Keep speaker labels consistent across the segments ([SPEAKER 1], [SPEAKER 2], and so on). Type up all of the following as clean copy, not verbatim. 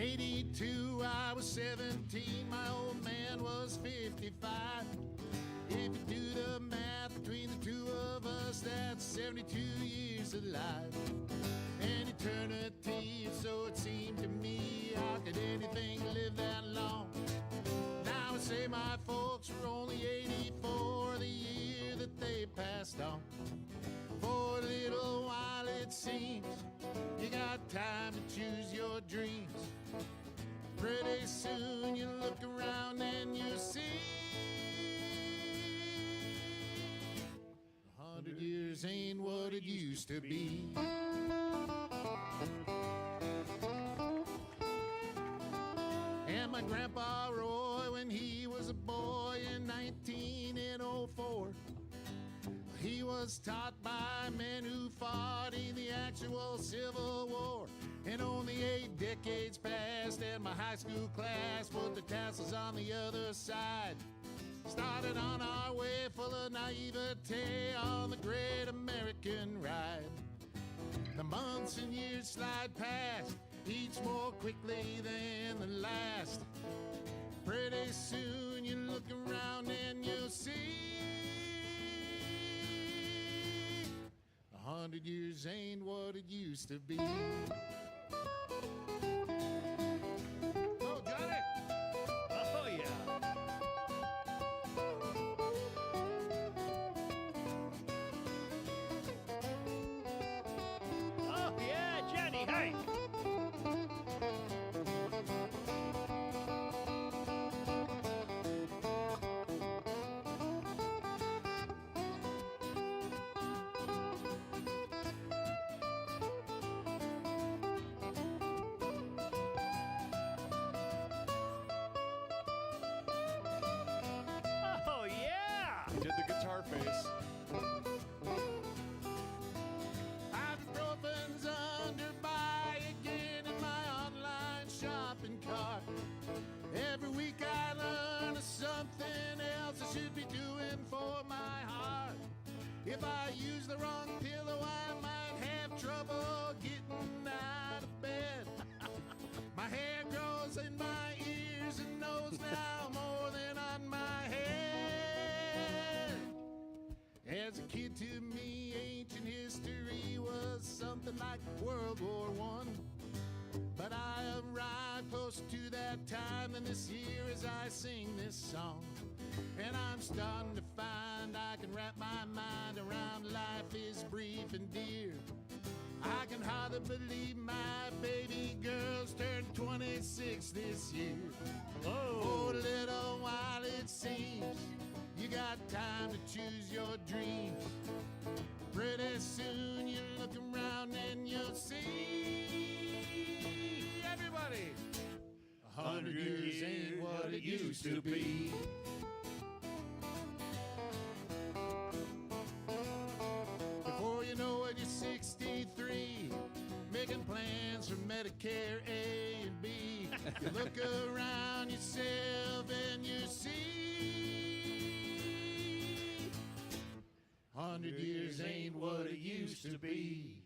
[SPEAKER 1] '82, I was 17, my old man was 55. If you do the math between the two of us, that's 72 years alive. An eternity, so it seemed to me. How could anything live that long? Now I say my folks were only 84 the year that they passed on. For a little while it seems you got time to choose your dreams. Pretty soon you look around and you see 100 years ain't what it used to be. And my grandpa Roy, when he was a boy in 1904, he was taught by men who fought in the actual Civil War. And only 8 decades passed and my high school class put the tassels on the other side. Started on our way full of naivete on the great American ride. The months and years slide past, each more quickly than the last. Pretty soon you look around and you'll see 100 years ain't what it used to be. Oh, got it!
[SPEAKER 2] Oh, yeah. Oh, yeah, Jenny, hey! Oh, yeah!
[SPEAKER 3] Did the guitar face.
[SPEAKER 1] Ibuprofen's under buy again in my online shopping cart. Every week I learn of something else I should be doing for my heart. If I use the wrong pillow, I might have trouble getting out of bed. My hair grows in my ears and nose now more than on my head. As a kid, to me, ancient history was something like World War I. But I arrived close to that time than this year as I sing this song. And I'm starting to find I can wrap my mind around life is brief and dear. I can hardly believe my baby girl's turned 26 this year. For a little while it seems you got time to choose your dreams. Pretty soon you look around and you'll see everybody 100 years ain't what it used to be. Before you know it, you're 63, making plans for Medicare A and B. You look around yourself and you see 100 years ain't what it used to be.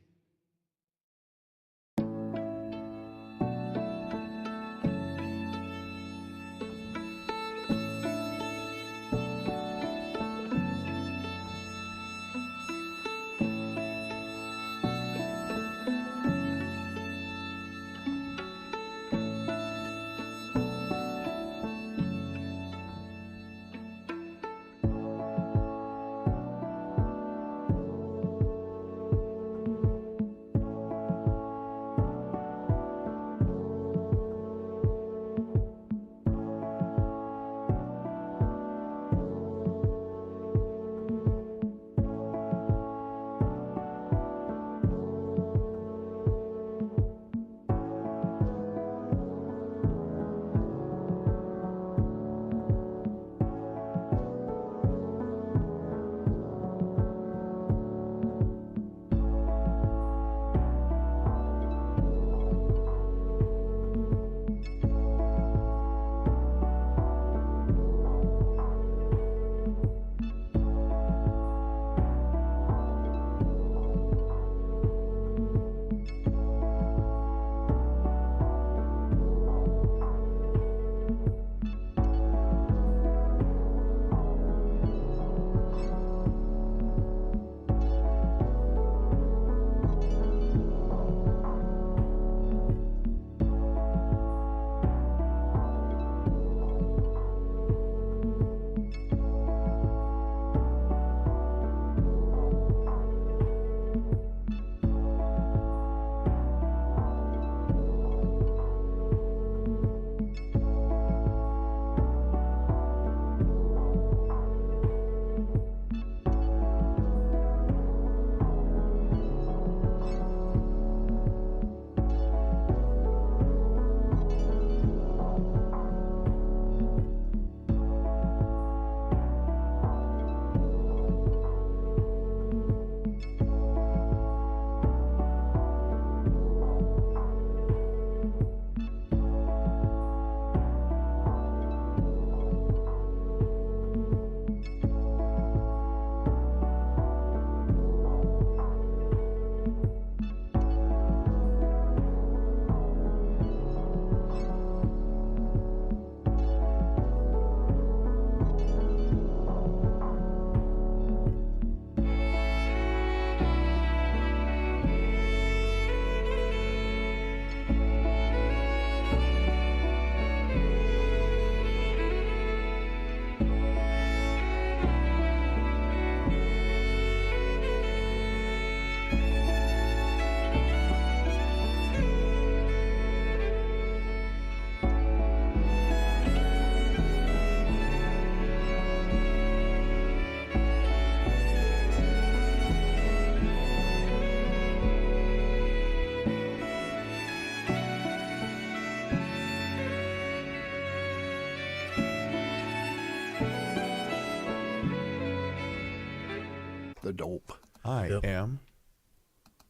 [SPEAKER 3] the dope.
[SPEAKER 4] I am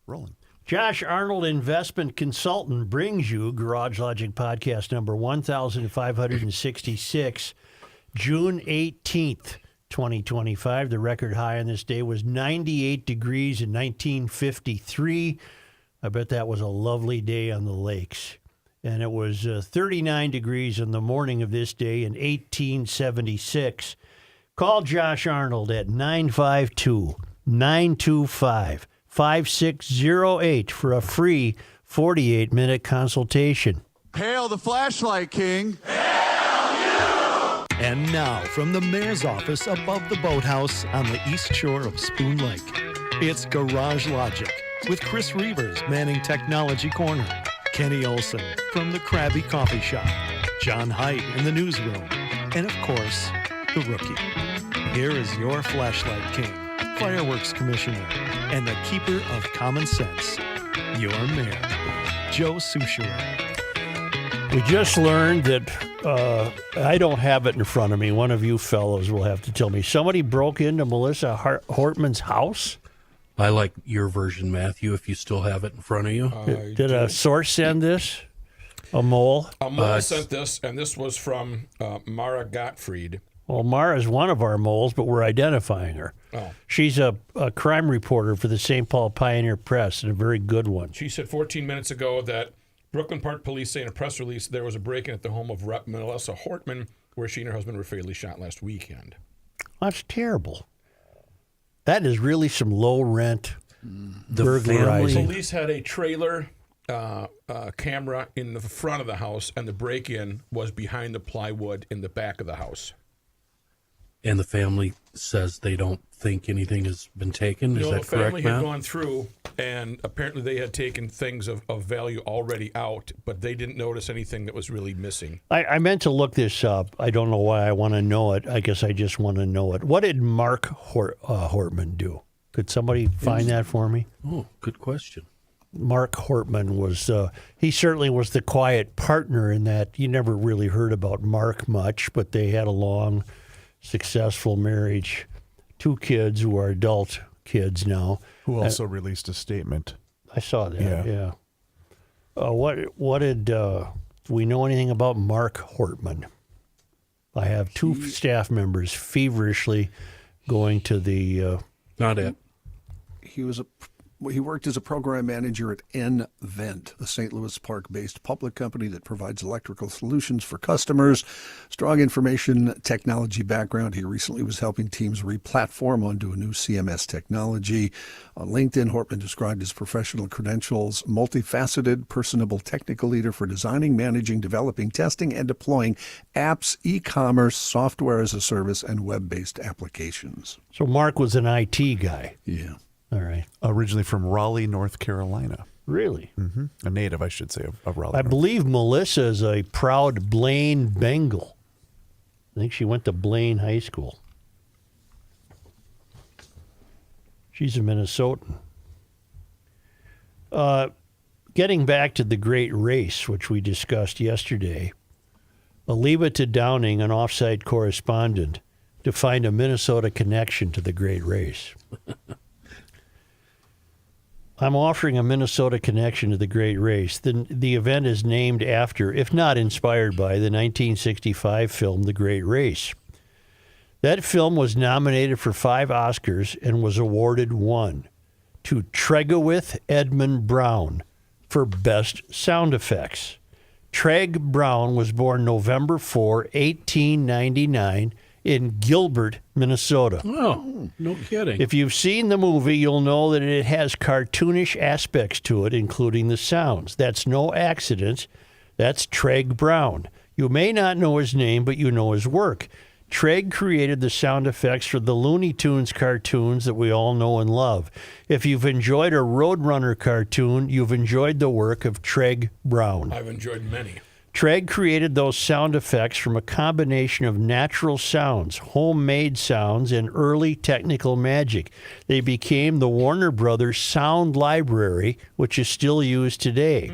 [SPEAKER 4] rolling.
[SPEAKER 5] Josh Arnold, investment consultant, brings you Garage Logic podcast number 1566, June 18th, 2025. The record high on this day was 98 degrees in 1953. I bet that was a lovely day on the lakes. And it was 39 degrees in the morning of this day in 1876. Call Josh Arnold at 952-925-5608 for a free 48-minute consultation.
[SPEAKER 1] Hail the flashlight king.
[SPEAKER 6] And now, from the mayor's office above the boathouse on the east shore of Spoon Lake, it's Garage Logic with Chris Reavers manning Technology Corner, Kenny Olson from the Krabby Coffee Shop, John Height in the newsroom, and of course, the rookie. Here is your flashlight king, fireworks commissioner, and the keeper of common sense, your mayor, Joe Souchere.
[SPEAKER 5] We just learned that I don't have it in front of me. One of you fellows will have to tell me. Somebody broke into Melissa Hortman's house?
[SPEAKER 7] I like your version, Matthew, if you still have it in front of you.
[SPEAKER 5] Did a source send this? A mole?
[SPEAKER 8] A mole sent this, and this was from Mara Gottfried.
[SPEAKER 5] Well, Mara's one of our moles, but we're identifying her.
[SPEAKER 8] Oh.
[SPEAKER 5] She's a crime reporter for the St. Paul Pioneer Press, and a very good one.
[SPEAKER 8] She said 14 minutes ago that Brooklyn Park Police say in a press release there was a break-in at the home of Rep. Melissa Hortman, where she and her husband were fatally shot last weekend.
[SPEAKER 5] That's terrible. That is really some low-rent
[SPEAKER 7] The
[SPEAKER 5] burglarizing.
[SPEAKER 8] Police had a trailer camera in the front of the house, and the break-in was behind the plywood in the back of the house.
[SPEAKER 7] And the family says they don't think anything has been taken. Is that
[SPEAKER 8] the family
[SPEAKER 7] correct,
[SPEAKER 8] had
[SPEAKER 7] Matt?
[SPEAKER 8] gone through, and apparently they had taken things of value already out, but they didn't notice anything that was really missing.
[SPEAKER 5] I meant to look this up. I don't know why I want to know it. I guess I just want to know it. What did Mark Hortman do? Could somebody find that for me?
[SPEAKER 7] Oh, good question.
[SPEAKER 5] Mark Hortman was, he certainly was the quiet partner in that. You never really heard about Mark much, but they had a long, successful marriage. 2 kids who are adult kids now.
[SPEAKER 4] Who also released a statement.
[SPEAKER 5] I saw that, yeah. What did, do we know anything about Mark Hortman? I have 2 staff members feverishly going to the...
[SPEAKER 7] Not it.
[SPEAKER 3] He worked as a program manager at nVent, a St. Louis Park-based public company that provides electrical solutions for customers. Strong information technology background. He recently was helping teams re-platform onto a new CMS technology. On LinkedIn, Hortman described his professional credentials: multifaceted, personable technical leader for designing, managing, developing, testing, and deploying apps, e-commerce, software as a service, and web-based applications.
[SPEAKER 5] So Mark was an IT guy.
[SPEAKER 3] Yeah.
[SPEAKER 5] All right.
[SPEAKER 4] Originally from Raleigh, North Carolina.
[SPEAKER 5] Really?
[SPEAKER 4] Mm-hmm. A native, I should say, of Raleigh.
[SPEAKER 5] I believe Melissa is a proud Blaine Bengal. I think she went to Blaine High School. She's a Minnesotan. Getting back to the Great Race, which we discussed yesterday, I'll leave it to Downing, an off-site correspondent, to find a Minnesota connection to the Great Race. I'm offering a Minnesota connection to the Great Race. The event is named after, if not inspired by, the 1965 film The Great Race. That film was nominated for 5 Oscars and was awarded 1 to Tregowith Edmund Brown for Best Sound Effects. Treg Brown was born November 4, 1899, in Gilbert, Minnesota.
[SPEAKER 7] Oh, no kidding.
[SPEAKER 5] If you've seen the movie, you'll know that it has cartoonish aspects to it, including the sounds. That's no accident. That's Treg Brown. You may not know his name, but you know his work. Treg created the sound effects for the Looney Tunes cartoons that we all know and love. If you've enjoyed a Roadrunner cartoon, you've enjoyed the work of Treg Brown.
[SPEAKER 8] I've enjoyed many.
[SPEAKER 5] Treg created those sound effects from a combination of natural sounds, homemade sounds, and early technical magic. They became the Warner Brothers Sound Library, which is still used today.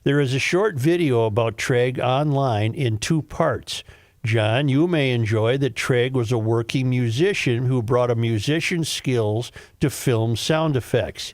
[SPEAKER 5] There is a short video about Treg online in 2 parts. John, you may enjoy that Treg was a working musician who brought a musician's skills to film sound effects.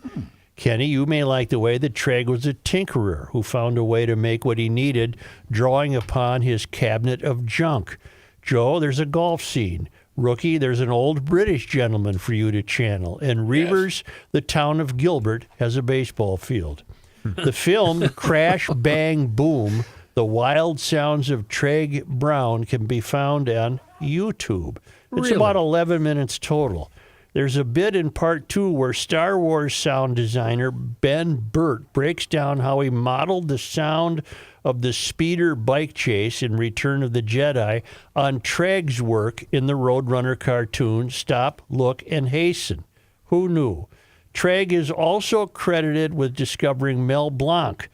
[SPEAKER 5] Kenny, you may like the way that Treg was a tinkerer who found a way to make what he needed, drawing upon his cabinet of junk. Joe, there's a golf scene. Rookie, there's an old British gentleman for you to channel. And Reavers, the town of Gilbert, has a baseball field. The film Crash, Bang, Boom, The Wild Sounds of Treg Brown can be found on YouTube. It's
[SPEAKER 7] Really?
[SPEAKER 5] about 11 minutes total. There's a bit in part 2 where Star Wars sound designer Ben Burt breaks down how he modeled the sound of the speeder bike chase in Return of the Jedi on Treg's work in the Roadrunner cartoon Stop, Look, and Hasten. Who knew? Treg is also credited with discovering Mel Blanc.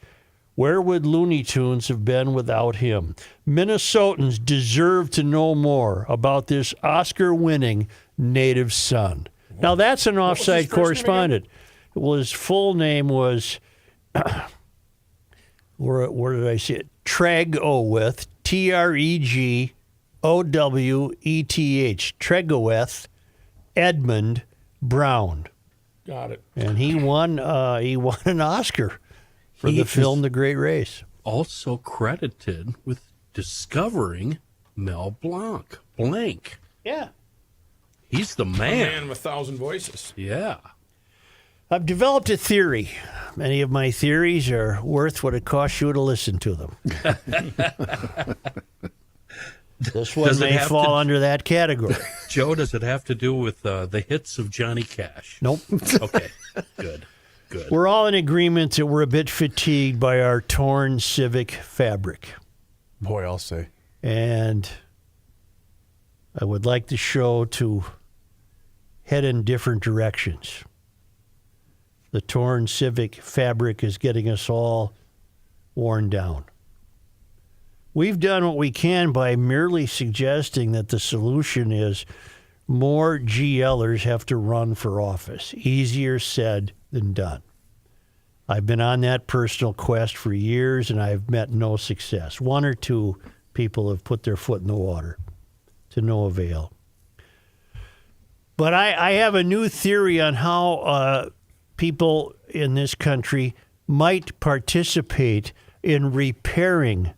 [SPEAKER 5] Where would Looney Tunes have been without him? Minnesotans deserve to know more about this Oscar-winning native son. Now, that's an
[SPEAKER 8] was his
[SPEAKER 5] offside
[SPEAKER 8] first name
[SPEAKER 5] correspondent. Well, his full name was, where did I see it? Tregoweth, Tregoweth, Tregoweth Edmund Brown.
[SPEAKER 8] Got it.
[SPEAKER 5] And he won an Oscar for the film The Great Race.
[SPEAKER 7] Also credited with discovering Mel Blanc.
[SPEAKER 5] Yeah.
[SPEAKER 7] He's the
[SPEAKER 8] A
[SPEAKER 7] man.
[SPEAKER 8] man with 1,000 voices.
[SPEAKER 7] Yeah.
[SPEAKER 5] I've developed a theory. Many of my theories are worth what it costs you to listen to them. This one
[SPEAKER 7] Does it
[SPEAKER 5] may
[SPEAKER 7] have
[SPEAKER 5] fall
[SPEAKER 7] to-
[SPEAKER 5] under that category.
[SPEAKER 7] Joe, does it have to do with the hits of Johnny Cash?
[SPEAKER 5] Nope.
[SPEAKER 7] Okay. Good.
[SPEAKER 5] We're all in agreement that we're a bit fatigued by our torn Civic fabric.
[SPEAKER 4] Boy, I'll say.
[SPEAKER 5] And I would like the show to head in different directions. The torn Civic fabric is getting us all worn down. We've done what we can by merely suggesting that the solution is more GLers have to run for office. Easier said than done. I've been on that personal quest for years, and I've met no success. One or two people have put their foot in the water to no avail. But I have a new theory on how people in this country might participate in repairing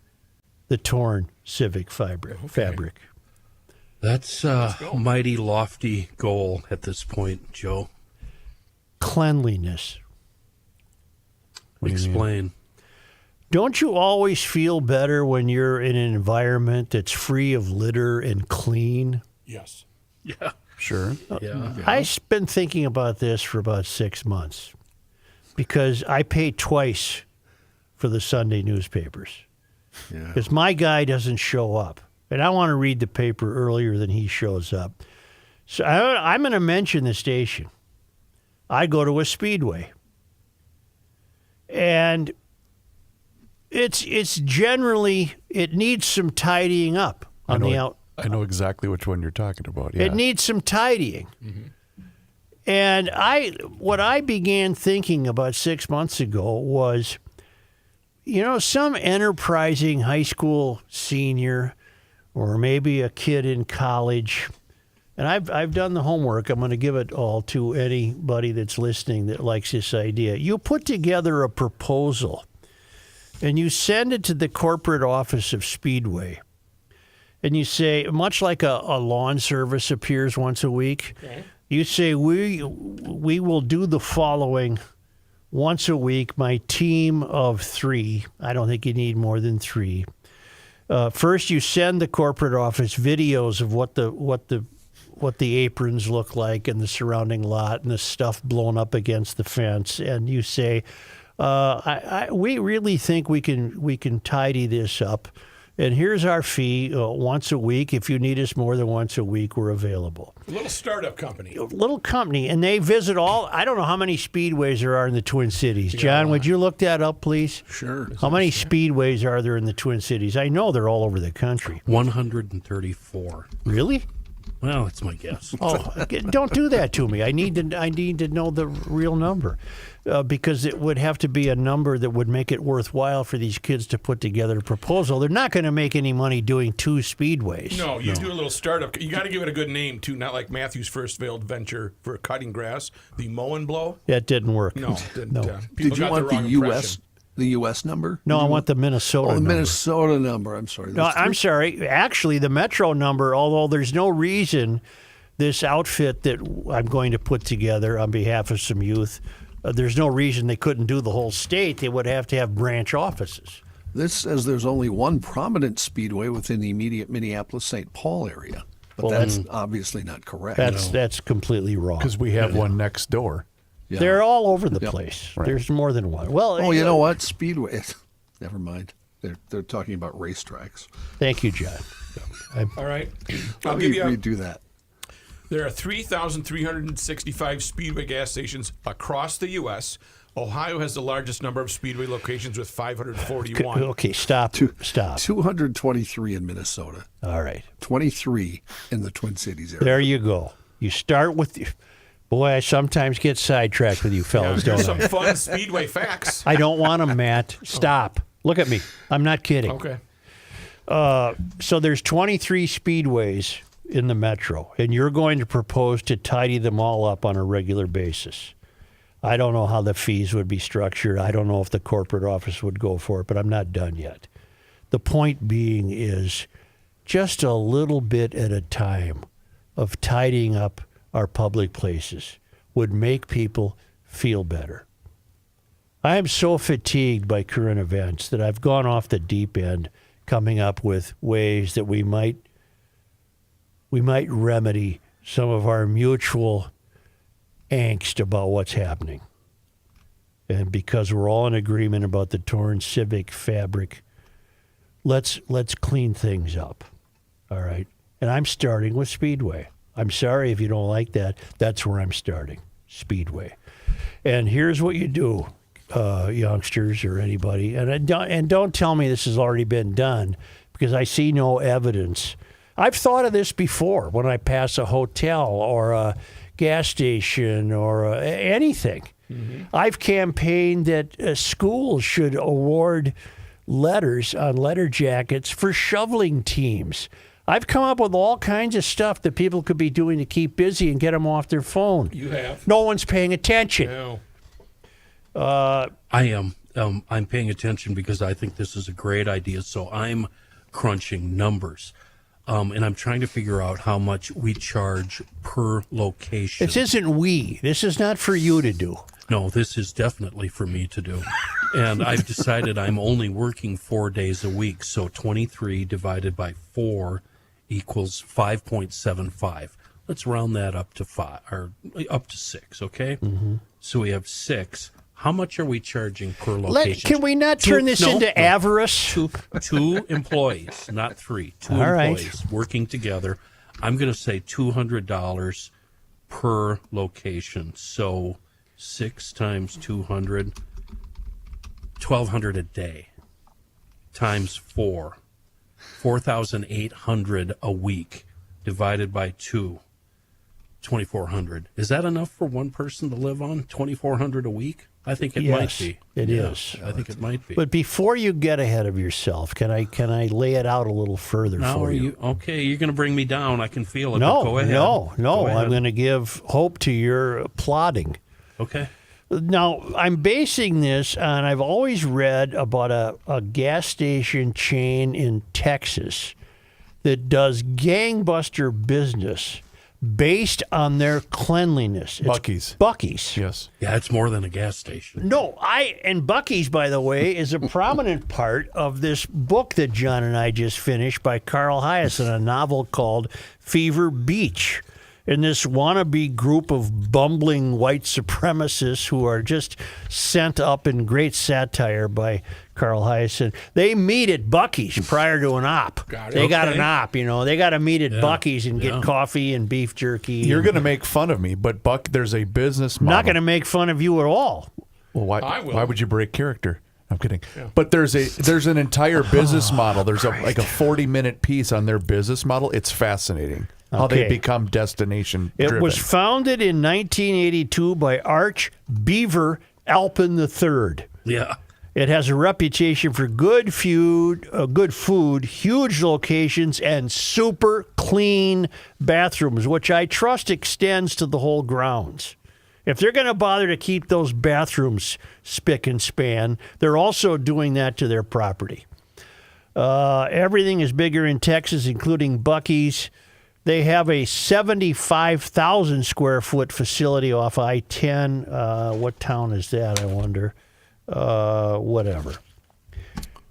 [SPEAKER 5] the torn Civic fabric.
[SPEAKER 7] That's a mighty lofty goal at this point, Joe.
[SPEAKER 5] Cleanliness.
[SPEAKER 7] Explain.
[SPEAKER 5] Don't you always feel better when you're in an environment that's free of litter and clean?
[SPEAKER 8] Yes.
[SPEAKER 7] Yeah.
[SPEAKER 4] Sure.
[SPEAKER 7] Yeah.
[SPEAKER 5] I've been thinking about this for about 6 months because I pay twice for the Sunday newspapers.
[SPEAKER 3] Yeah.
[SPEAKER 5] Because my guy doesn't show up. And I want to read the paper earlier than he shows up. So I'm going to mention the station. I go to a speedway. And it's generally, it needs some tidying up on the out.
[SPEAKER 4] I know exactly which one you're talking about. Yeah.
[SPEAKER 5] It needs some tidying. And what I began thinking about 6 months ago was, some enterprising high school senior or maybe a kid in college, and I've done the homework. I'm going to give it all to anybody that's listening that likes this idea. You put together a proposal, and you send it to the corporate office of Speedway. And you say, much like a lawn service appears once a week, you say, we will do the following once a week. My team of 3, I don't think you need more than 3. First, you send the corporate office videos of what the aprons look like and the surrounding lot and the stuff blown up against the fence, and you say, we really think we can tidy this up. And here's our fee once a week. If you need us more than once a week, we're available.
[SPEAKER 8] A little startup company.
[SPEAKER 5] Little company, and they visit I don't know how many speedways there are in the Twin Cities. John, would you look that up, please?
[SPEAKER 3] Sure.
[SPEAKER 5] How many speedways are there in the Twin Cities? I know they're all over the country.
[SPEAKER 7] 134.
[SPEAKER 5] Really?
[SPEAKER 7] Well, it's my guess.
[SPEAKER 5] Oh, don't do that to me. I need to know the real number, because it would have to be a number that would make it worthwhile for these kids to put together a proposal. They're not going to make any money doing 2 speedways.
[SPEAKER 8] No, you do a little startup. You got to give it a good name too, not like Matthew's first failed venture for cutting grass, the mow and blow.
[SPEAKER 5] That didn't work.
[SPEAKER 8] No, didn't.
[SPEAKER 5] No.
[SPEAKER 8] People
[SPEAKER 3] Did you
[SPEAKER 8] got
[SPEAKER 3] want
[SPEAKER 8] the wrong
[SPEAKER 3] the U.S.
[SPEAKER 8] impression.
[SPEAKER 3] the U.S. number?
[SPEAKER 5] No, I want the Minnesota
[SPEAKER 3] Oh, the
[SPEAKER 5] number.
[SPEAKER 3] Minnesota number. I'm sorry.
[SPEAKER 5] No, I'm sorry. Actually, the Metro number, although there's no reason this outfit that I'm going to put together on behalf of some youth, there's no reason they couldn't do the whole state. They would have to have branch offices.
[SPEAKER 3] This says there's only one prominent speedway within the immediate Minneapolis-St. Paul area. But
[SPEAKER 5] Well,
[SPEAKER 3] that's obviously not correct.
[SPEAKER 5] That's completely wrong.
[SPEAKER 4] Because we have one next door.
[SPEAKER 3] Yeah.
[SPEAKER 5] They're all over the
[SPEAKER 3] Yep.
[SPEAKER 5] place. There's more than one. Well,
[SPEAKER 3] Oh, you know what? Speedway. Never mind. They're talking about racetracks.
[SPEAKER 5] Thank you, John.
[SPEAKER 8] All right. I'll
[SPEAKER 3] How
[SPEAKER 8] give
[SPEAKER 3] do
[SPEAKER 8] you.
[SPEAKER 3] you redo that?
[SPEAKER 8] There are 3,365 Speedway gas stations across the U.S. Ohio has the largest number of Speedway locations with 541.
[SPEAKER 5] Okay, stop. Stop.
[SPEAKER 3] 223 in Minnesota.
[SPEAKER 5] All right.
[SPEAKER 3] 23 in the Twin Cities area.
[SPEAKER 5] There you go. You start with... Boy, I sometimes get sidetracked with you fellas,
[SPEAKER 8] Here's
[SPEAKER 5] don't
[SPEAKER 8] some
[SPEAKER 5] I?
[SPEAKER 8] fun Speedway facts.
[SPEAKER 5] I don't want them, Matt. Stop. Look at me. I'm not kidding.
[SPEAKER 8] Okay.
[SPEAKER 5] So there's 23 speedways in the metro, and you're going to propose to tidy them all up on a regular basis. I don't know how the fees would be structured. I don't know if the corporate office would go for it, but I'm not done yet. The point being is just a little bit at a time of tidying up our public places would make people feel better. I am so fatigued by current events that I've gone off the deep end coming up with ways that we might remedy some of our mutual angst about what's happening. And because we're all in agreement about the torn Civic fabric, let's clean things up. All right? And I'm starting with Speedway. I'm sorry if you don't like that. That's where I'm starting, Speedway. And here's what you do, youngsters or anybody, and don't tell me this has already been done, because I see no evidence. I've thought of this before when I pass a hotel or a gas station or anything. Mm-hmm. I've campaigned that schools should award letters on letter jackets for shoveling teams. I've come up with all kinds of stuff that people could be doing to keep busy and get them off their phone.
[SPEAKER 8] You have.
[SPEAKER 5] No one's paying attention.
[SPEAKER 8] No.
[SPEAKER 7] I am. I'm paying attention because I think this is a great idea. So I'm crunching numbers. And I'm trying to figure out how much we charge per location.
[SPEAKER 5] This isn't we. This is not for you to do.
[SPEAKER 7] No, this is definitely for me to do. And I've decided I'm only working 4 days a week. So 23 divided by 4 equals 5.75. Let's round that up to 5 or up to 6, okay? Mm-hmm. So we have 6. How much are we charging per location?
[SPEAKER 5] Can we not turn this into avarice?
[SPEAKER 7] Two employees, not 3. Two
[SPEAKER 5] All right.
[SPEAKER 7] employees working together. I'm going to say $200 per location. So 6 times 200, $1,200 a day times 4, 4,800 a week divided by 2, 2,400. Is that enough for one person to live on? 2,400 a week? I think it might be.
[SPEAKER 5] It is.
[SPEAKER 7] I think it might be.
[SPEAKER 5] But before you get ahead of yourself, can I lay it out a little further
[SPEAKER 7] Now
[SPEAKER 5] for
[SPEAKER 7] are
[SPEAKER 5] you?
[SPEAKER 7] you okay? You're going to bring me down. I can feel it.
[SPEAKER 5] No,
[SPEAKER 7] but go ahead.
[SPEAKER 5] no.
[SPEAKER 7] Go ahead.
[SPEAKER 5] I'm going to give hope to your plodding.
[SPEAKER 7] Okay.
[SPEAKER 5] Now, I'm basing this on, I've always read about a gas station chain in Texas that does gangbuster business based on their cleanliness. It's
[SPEAKER 4] Buc-ee's.
[SPEAKER 5] Buc-ee's.
[SPEAKER 4] Yes.
[SPEAKER 7] Yeah, it's more than a gas station.
[SPEAKER 5] No, and Buc-ee's, by the way, is a prominent part of this book that John and I just finished by Carl Hiaasen, a novel called Fever Beach. And this wannabe group of bumbling white supremacists who are just sent up in great satire by Carl Hiaasen. They meet at Buc-ee's prior to an op. They got an op, They got to meet at Buc-ee's and get coffee and beef jerky.
[SPEAKER 4] You're going to make fun of me, but Buck, there's a business model.
[SPEAKER 5] I'm not going to make fun of you at all.
[SPEAKER 4] Well,
[SPEAKER 8] I will.
[SPEAKER 4] why would you break character? I'm kidding. But there's an entire business model. There's like a 40-minute piece on their business model. It's fascinating how they become destination driven.
[SPEAKER 5] It was founded in 1982 by Arch Beaver Alpin III.
[SPEAKER 7] Yeah.
[SPEAKER 5] It has a reputation for good food, huge locations, and super clean bathrooms, which I trust extends to the whole grounds. If they're going to bother to keep those bathrooms spick and span, they're also doing that to their property. Everything is bigger in Texas, including Buc-ee's. They have a 75,000 square foot facility off I-10. What town is that, I wonder? Whatever.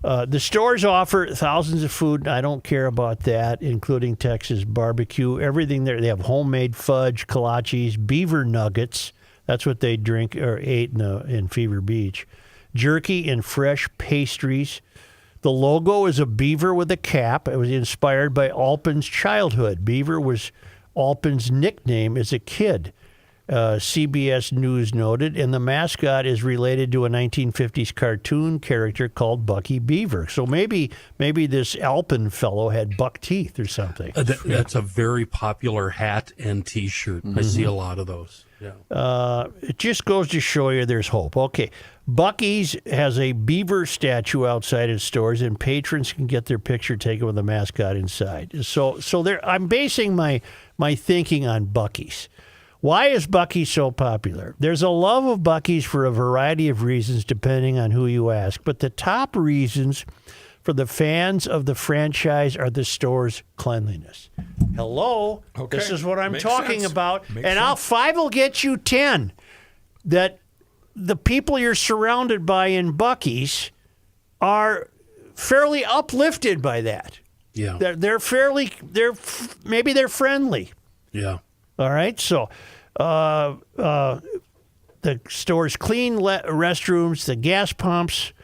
[SPEAKER 5] The stores offer thousands of food. I don't care about that, including Texas barbecue. Everything there. They have homemade fudge, kolaches, beaver nuggets. That's what they drink or ate in Fever Beach. Jerky and fresh pastries. The logo is a beaver with a cap. It was inspired by Alpin's childhood. Beaver was Alpin's nickname as a kid. CBS News noted, and the mascot is related to a 1950s cartoon character called Buc-ee Beaver. So maybe this Alpin fellow had buck teeth or something.
[SPEAKER 7] That's a very popular hat and T-shirt. I see a lot of those. Yeah.
[SPEAKER 5] It just goes to show you there's hope. Okay, Buc-ee's has a beaver statue outside its stores, and patrons can get their picture taken with the mascot inside. So there, I'm basing my thinking on Buc-ee's. Why is Buc-ee so popular? There's a love of Buc-ee's for a variety of reasons, depending on who you ask. But the top reasons for the fans of the franchise are the store's cleanliness. Hello?
[SPEAKER 8] Okay.
[SPEAKER 5] This is what I'm
[SPEAKER 8] Makes
[SPEAKER 5] talking
[SPEAKER 8] sense.
[SPEAKER 5] about.
[SPEAKER 8] Makes
[SPEAKER 5] and
[SPEAKER 8] sense.
[SPEAKER 5] 5 will get you 10. That the people you're surrounded by in Buc-ee's are fairly uplifted by that.
[SPEAKER 7] Yeah.
[SPEAKER 5] Maybe they're friendly.
[SPEAKER 7] Yeah.
[SPEAKER 5] All right, so the store's clean restrooms, the gas pumps,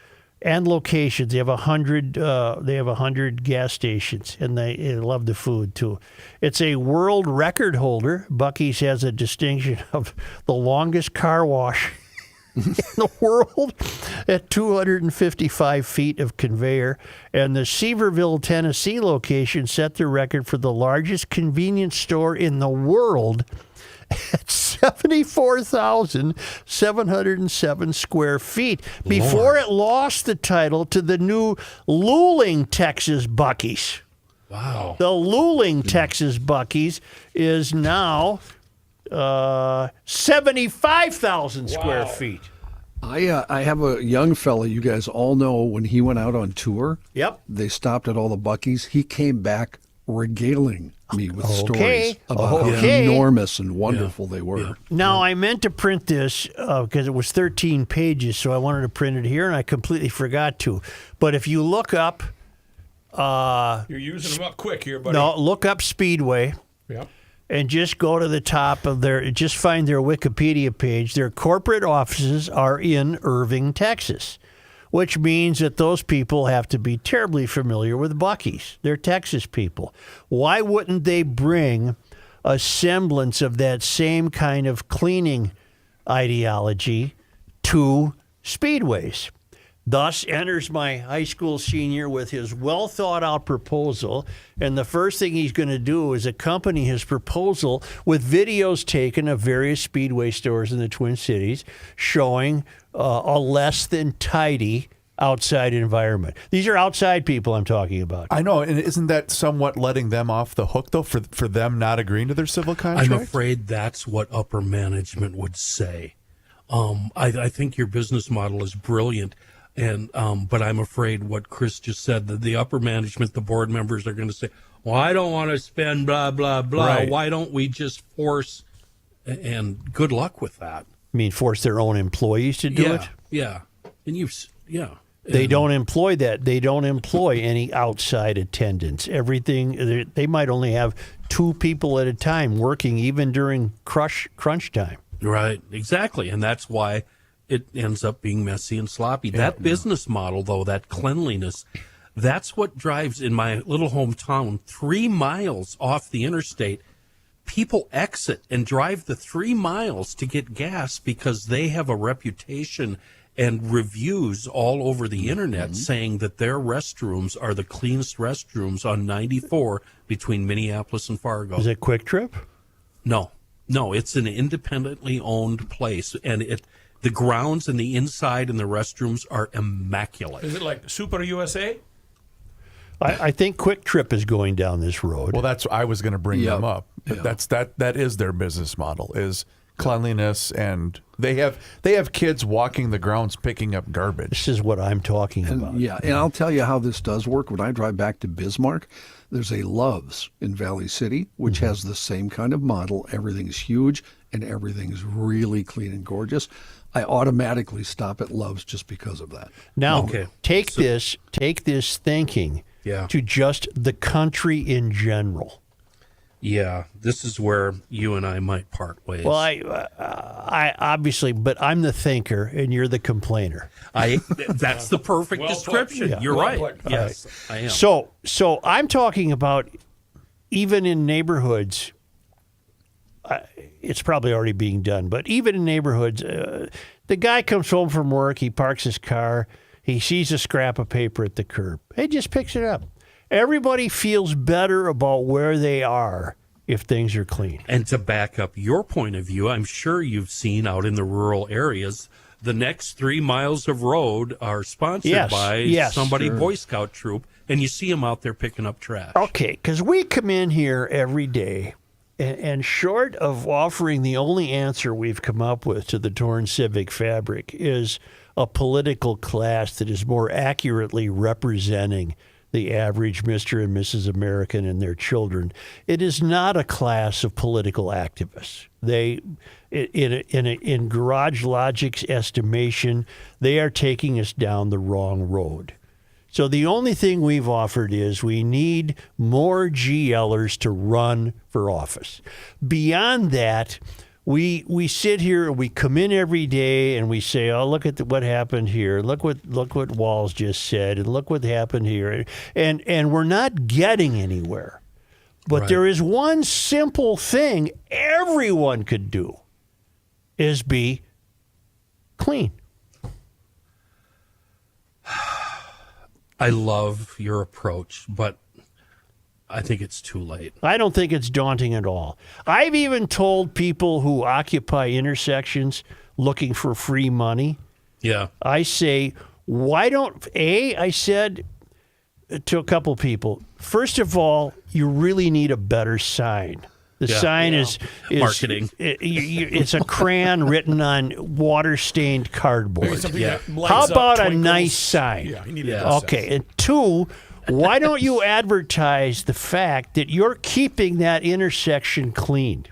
[SPEAKER 5] and locations. They have 100. They have 100 gas stations, and they love the food too. It's a world record holder. Buc-ee's has a distinction of the longest car wash in the world at 255 feet of conveyor. And the Seaverville, Tennessee location set the record for the largest convenience store in the world at 74,707 square feet before it lost the title to the new Luling, Texas Buc-ee's.
[SPEAKER 7] Wow.
[SPEAKER 5] The Luling, Texas Buc-ee's is now 75,000 square feet.
[SPEAKER 3] I have a young fella you guys all know when he went out on tour.
[SPEAKER 5] Yep.
[SPEAKER 3] They stopped at all the Buc-ee's. He came back regaling me with stories about how enormous and wonderful they were.
[SPEAKER 5] Now, I meant to print this because it was 13 pages, so I wanted to print it here, and I completely forgot to. But if you look up...
[SPEAKER 8] You're using them up quick here, buddy.
[SPEAKER 5] No, look up Speedway.
[SPEAKER 8] Yep.
[SPEAKER 5] And just go to the top of just find their Wikipedia page. Their corporate offices are in Irving, Texas, which means that those people have to be terribly familiar with Buc-ee's. They're Texas people. Why wouldn't they bring a semblance of that same kind of cleaning ideology to Speedways? Thus enters my high school senior with his well-thought-out proposal, and the first thing he's going to do is accompany his proposal with videos taken of various Speedway stores in the Twin Cities showing a less than tidy outside environment. These are outside people I'm talking about.
[SPEAKER 4] I know, and isn't that somewhat letting them off the hook, though, for them not agreeing to their civil contract?
[SPEAKER 7] I'm afraid that's what upper management would say. I think your business model is brilliant. And but I'm afraid what Chris just said, that the upper management, the board members are going to say, well, I don't want to spend blah, blah, blah.
[SPEAKER 4] Right.
[SPEAKER 7] Why don't we just force, and good luck with that.
[SPEAKER 5] I mean, force their own employees to do it?
[SPEAKER 7] Yeah. And
[SPEAKER 5] They don't employ that. They don't employ any outside attendants. Everything, they might only have 2 people at a time working even during crunch time.
[SPEAKER 7] Right, exactly. And that's why it ends up being messy and sloppy. That business model, though, that cleanliness, that's what drives, in my little hometown, 3 miles off the interstate, people exit and drive the 3 miles to get gas because they have a reputation and reviews all over the internet saying that their restrooms are the cleanest restrooms on 94 between Minneapolis and Fargo.
[SPEAKER 5] Is it Quick Trip?
[SPEAKER 7] No, it's an independently owned place, and the grounds and the inside and the restrooms are immaculate.
[SPEAKER 8] Is it like Super USA?
[SPEAKER 5] I think Quick Trip is going down this road.
[SPEAKER 4] Well, I was going to bring them up. But that is their business model, is cleanliness, and they have kids walking the grounds picking up garbage.
[SPEAKER 5] This is what I'm talking about.
[SPEAKER 3] Yeah, and I'll tell you how this does work. When I drive back to Bismarck, there's a Love's in Valley City, which has the same kind of model. Everything's huge and everything's really clean and gorgeous. I automatically stop at Love's just because of that.
[SPEAKER 5] Now, take this thinking to just the country in general.
[SPEAKER 7] Yeah, this is where you and I might part ways.
[SPEAKER 5] Well, I obviously, but I'm the thinker and you're the complainer.
[SPEAKER 7] That's the perfect description.
[SPEAKER 5] Yeah.
[SPEAKER 7] You're right.
[SPEAKER 8] Put.
[SPEAKER 7] Yes, I am.
[SPEAKER 5] So I'm talking about even in neighborhoods. It's probably already being done, but even in neighborhoods, the guy comes home from work, he parks his car, he sees a scrap of paper at the curb, he just picks it up. Everybody feels better about where they are if things are clean.
[SPEAKER 7] And to back up your point of view, I'm sure you've seen out in the rural areas, the next 3 miles of road are sponsored by somebody Boy Scout troop, and you see them out there picking up trash.
[SPEAKER 5] Okay, because we come in here every day, and short of offering the only answer we've come up with to the torn civic fabric is a political class that is more accurately representing the average Mr. and Mrs. American and their children. It is not a class of political activists. They, in Garage Logic's estimation, they are taking us down the wrong road. So the only thing we've offered is we need more GLers to run for office. Beyond that, we sit here and we come in every day and we say, oh, look at what happened here. Look what Walls just said, and look what happened here. And we're not getting anywhere. But there is one simple thing everyone could do is be clean.
[SPEAKER 7] I love your approach, but I think it's too late.
[SPEAKER 5] I don't think it's daunting at all. I've even told people who occupy intersections looking for free money.
[SPEAKER 7] Yeah.
[SPEAKER 5] I say, I said to a couple people, first of all, you really need a better sign. The sign is
[SPEAKER 7] marketing.
[SPEAKER 5] It's a crayon written on water-stained cardboard.
[SPEAKER 8] Yeah.
[SPEAKER 5] How about a nice sign?
[SPEAKER 8] Yeah, you need it.
[SPEAKER 5] Okay. And two, why don't you advertise the fact that you're keeping that intersection clean?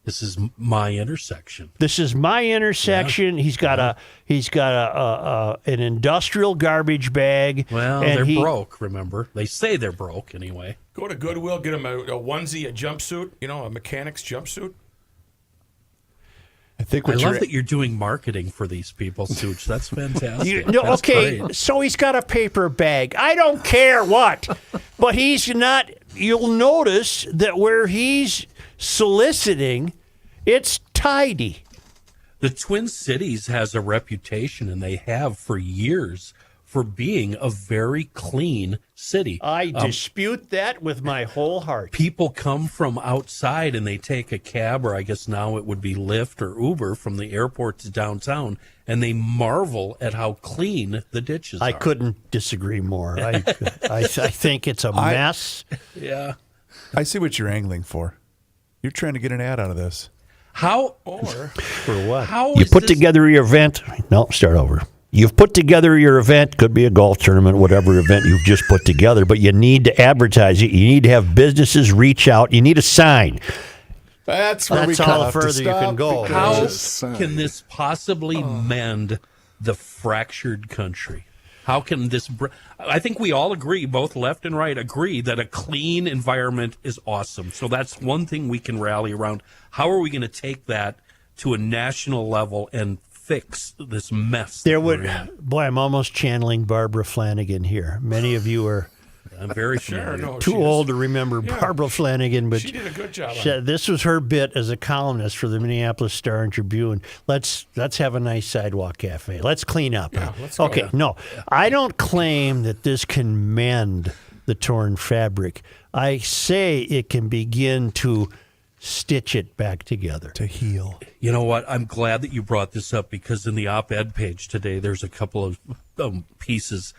[SPEAKER 7] This is my intersection.
[SPEAKER 5] This is my intersection. Yeah. He's got an industrial garbage bag.
[SPEAKER 7] Well,
[SPEAKER 5] and
[SPEAKER 7] they're broke, remember? They say they're broke anyway.
[SPEAKER 8] Go to Goodwill, get them a onesie, a jumpsuit, a mechanic's jumpsuit.
[SPEAKER 7] I love that you're doing marketing for these people, Such. That's fantastic.
[SPEAKER 5] That's great. So he's got a paper bag. I don't care what. But he's not, you'll notice that where he's soliciting, it's tidy.
[SPEAKER 7] The Twin Cities has a reputation, and they have for years, for being a very clean city.
[SPEAKER 5] I dispute that with my whole heart.
[SPEAKER 7] People come from outside and they take a cab, or I guess now it would be Lyft or Uber, from the airport to downtown, and they marvel at how clean the ditches are.
[SPEAKER 5] I couldn't disagree more. I think it's a mess.
[SPEAKER 7] Yeah.
[SPEAKER 4] I see what you're angling for. You're trying to get an ad out of this.
[SPEAKER 7] How?
[SPEAKER 5] For what?
[SPEAKER 7] How
[SPEAKER 5] you
[SPEAKER 7] is
[SPEAKER 5] put
[SPEAKER 7] this...
[SPEAKER 5] together your event. No, start over. You've put together your event, could be a golf tournament, whatever event you've just put together, but you need to advertise it. You need to have businesses reach out. You need a sign.
[SPEAKER 4] That's where
[SPEAKER 5] That's all further you can go.
[SPEAKER 7] How can this possibly mend the fractured country? How can this... I think we all agree, both left and right agree, that a clean environment is awesome. So that's one thing we can rally around. How are we going to take that to a national level and fix this mess?
[SPEAKER 5] Boy, I'm almost channeling Barbara Flanagan here. Many of you are
[SPEAKER 7] I'm very familiar.
[SPEAKER 8] Sure, no,
[SPEAKER 5] Too
[SPEAKER 8] she
[SPEAKER 5] old
[SPEAKER 8] is.
[SPEAKER 5] to remember Barbara Flanagan, but
[SPEAKER 8] She did a good job.
[SPEAKER 5] this was her bit as a columnist for the Minneapolis Star and Tribune. Let's have a nice sidewalk cafe. Let's clean up.
[SPEAKER 8] Yeah, let's go
[SPEAKER 5] okay,
[SPEAKER 8] there.
[SPEAKER 5] no, I don't claim that this can mend the torn fabric. I say it can begin to stitch it back together.
[SPEAKER 4] To heal.
[SPEAKER 7] You know what? I'm glad that you brought this up because in the op-ed page today, there's a couple of pieces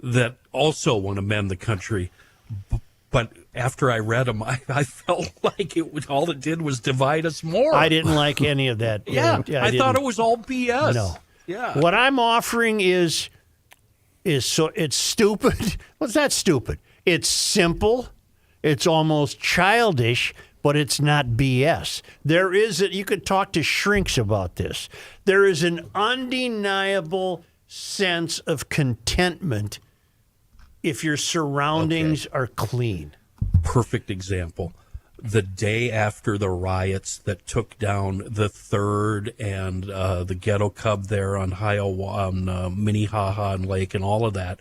[SPEAKER 7] that also want to mend the country. But after I read them, I felt like all it did was divide us more.
[SPEAKER 5] I didn't like any of that.
[SPEAKER 7] Yeah, I thought
[SPEAKER 5] didn't.
[SPEAKER 7] it was all BS.
[SPEAKER 5] No.
[SPEAKER 7] Yeah.
[SPEAKER 5] What I'm offering is so it's stupid. Well, it's not stupid. It's simple. It's almost childish, but it's not BS. You could talk to shrinks about this. There is an undeniable sense of contentment if your surroundings are clean.
[SPEAKER 7] Perfect example. The day after the riots that took down the 3rd and the Ghetto Cub there on Minnehaha and Lake and all of that,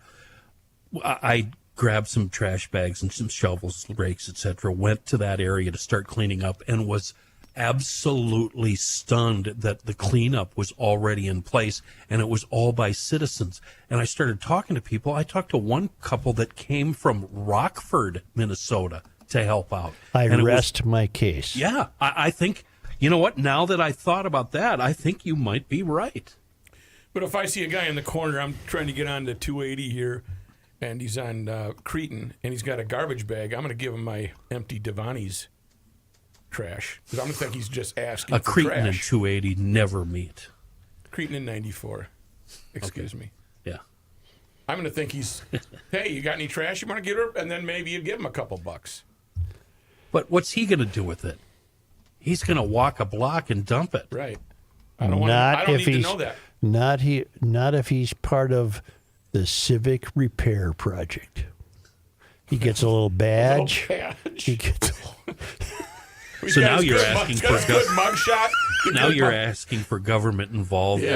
[SPEAKER 7] I grabbed some trash bags and some shovels, rakes, etc., went to that area to start cleaning up and was absolutely stunned that the cleanup was already in place and it was all by citizens. And I started talking to people. I talked to one couple that came from Rockford, Minnesota to help out.
[SPEAKER 5] I
[SPEAKER 7] And it was-
[SPEAKER 5] rest my case.
[SPEAKER 7] Yeah, I think, you know what, now that I thought about that, I think you might be right.
[SPEAKER 8] But if I see a guy in the corner, I'm trying to get on to 280 here, and he's on Cretan, and he's got a garbage bag, I'm going to give him my empty Devani's trash. Because I'm going to think he's just asking
[SPEAKER 7] A
[SPEAKER 8] for
[SPEAKER 7] Cretan and
[SPEAKER 8] trash.
[SPEAKER 7] 280 never meet.
[SPEAKER 8] Cretan in 94. Excuse me.
[SPEAKER 7] Yeah.
[SPEAKER 8] I'm going to think he's, hey, you got any trash you want to get her? And then maybe you give him a couple bucks.
[SPEAKER 7] But what's he going to do with it? He's going to walk a block and dump it.
[SPEAKER 8] Right. I don't need to know that.
[SPEAKER 5] Not if he's part of the Civic repair project. He gets a little badge. He gets.
[SPEAKER 7] So now you're asking for
[SPEAKER 8] good mugshot.
[SPEAKER 7] Now you're asking for government involvement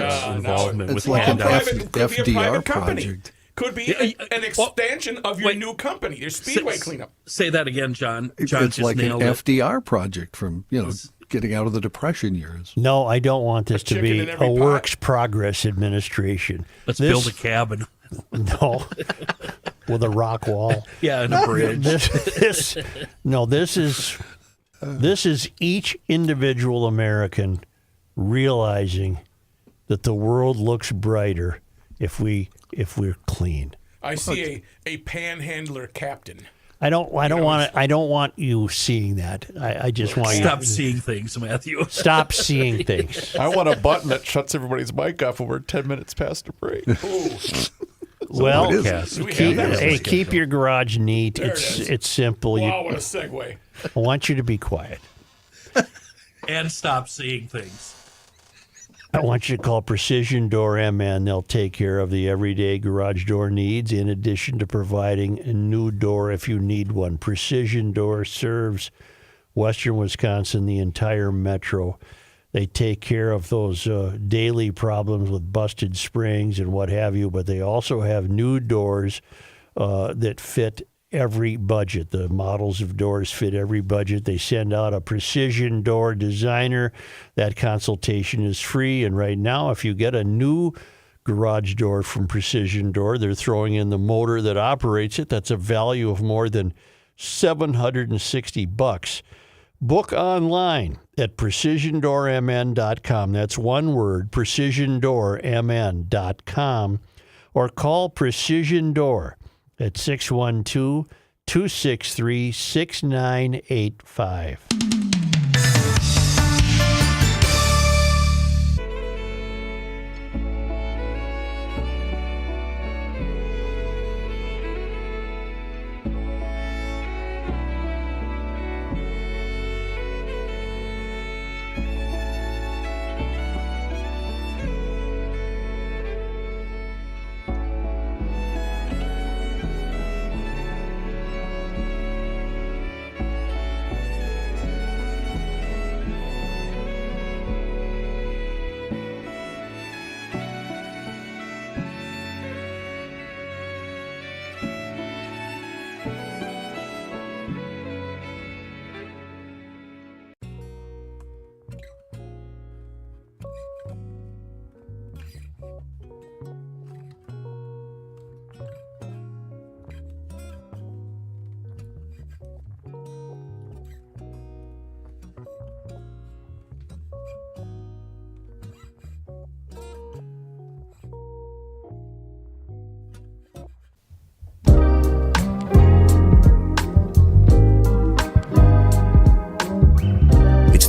[SPEAKER 3] It's
[SPEAKER 7] with
[SPEAKER 3] like an
[SPEAKER 7] handouts.
[SPEAKER 8] Could be a
[SPEAKER 3] FDR
[SPEAKER 8] private company.
[SPEAKER 3] project.
[SPEAKER 8] Could be an expansion of your new company. There's Speedway cleanup.
[SPEAKER 7] Say that again, John. John
[SPEAKER 3] It's
[SPEAKER 7] just
[SPEAKER 3] like an
[SPEAKER 7] nailed it.
[SPEAKER 3] FDR project from getting out of the Depression years.
[SPEAKER 5] No, I don't want this to
[SPEAKER 8] chicken
[SPEAKER 5] be
[SPEAKER 8] in every
[SPEAKER 5] a
[SPEAKER 8] pot.
[SPEAKER 5] works progress administration.
[SPEAKER 7] Let's
[SPEAKER 5] This-
[SPEAKER 7] build a cabin.
[SPEAKER 5] No, with a rock wall.
[SPEAKER 7] Yeah, and a bridge.
[SPEAKER 5] This is each individual American realizing that the world looks brighter if we're clean.
[SPEAKER 8] I see a panhandler captain.
[SPEAKER 5] I don't want you seeing that. I just want you
[SPEAKER 7] Stop seeing things, Matthew.
[SPEAKER 5] stop seeing things.
[SPEAKER 4] I want a button that shuts everybody's mic off when we're 10 minutes past the break.
[SPEAKER 5] Well,
[SPEAKER 3] it is.
[SPEAKER 7] Yes.
[SPEAKER 8] Do we have that?
[SPEAKER 5] keep your garage neat.
[SPEAKER 8] There it is.
[SPEAKER 5] It's simple.
[SPEAKER 8] Wow, what a segue.
[SPEAKER 5] I want you to be quiet.
[SPEAKER 7] And stop seeing things.
[SPEAKER 5] I want you to call Precision Door MN. They'll take care of the everyday garage door needs in addition to providing a new door if you need one. Precision Door serves Western Wisconsin, the entire metro. They take care of those daily problems with busted springs and what have you, but they also have new doors that fit every budget. The models of doors fit every budget. They send out a Precision Door designer. That consultation is free. And right now, if you get a new garage door from Precision Door, they're throwing in the motor that operates it. That's a value of more than $760. Book online at precisiondoormn.com. That's one word, precisiondoormn.com. Or call Precision Door at 612-263-6985.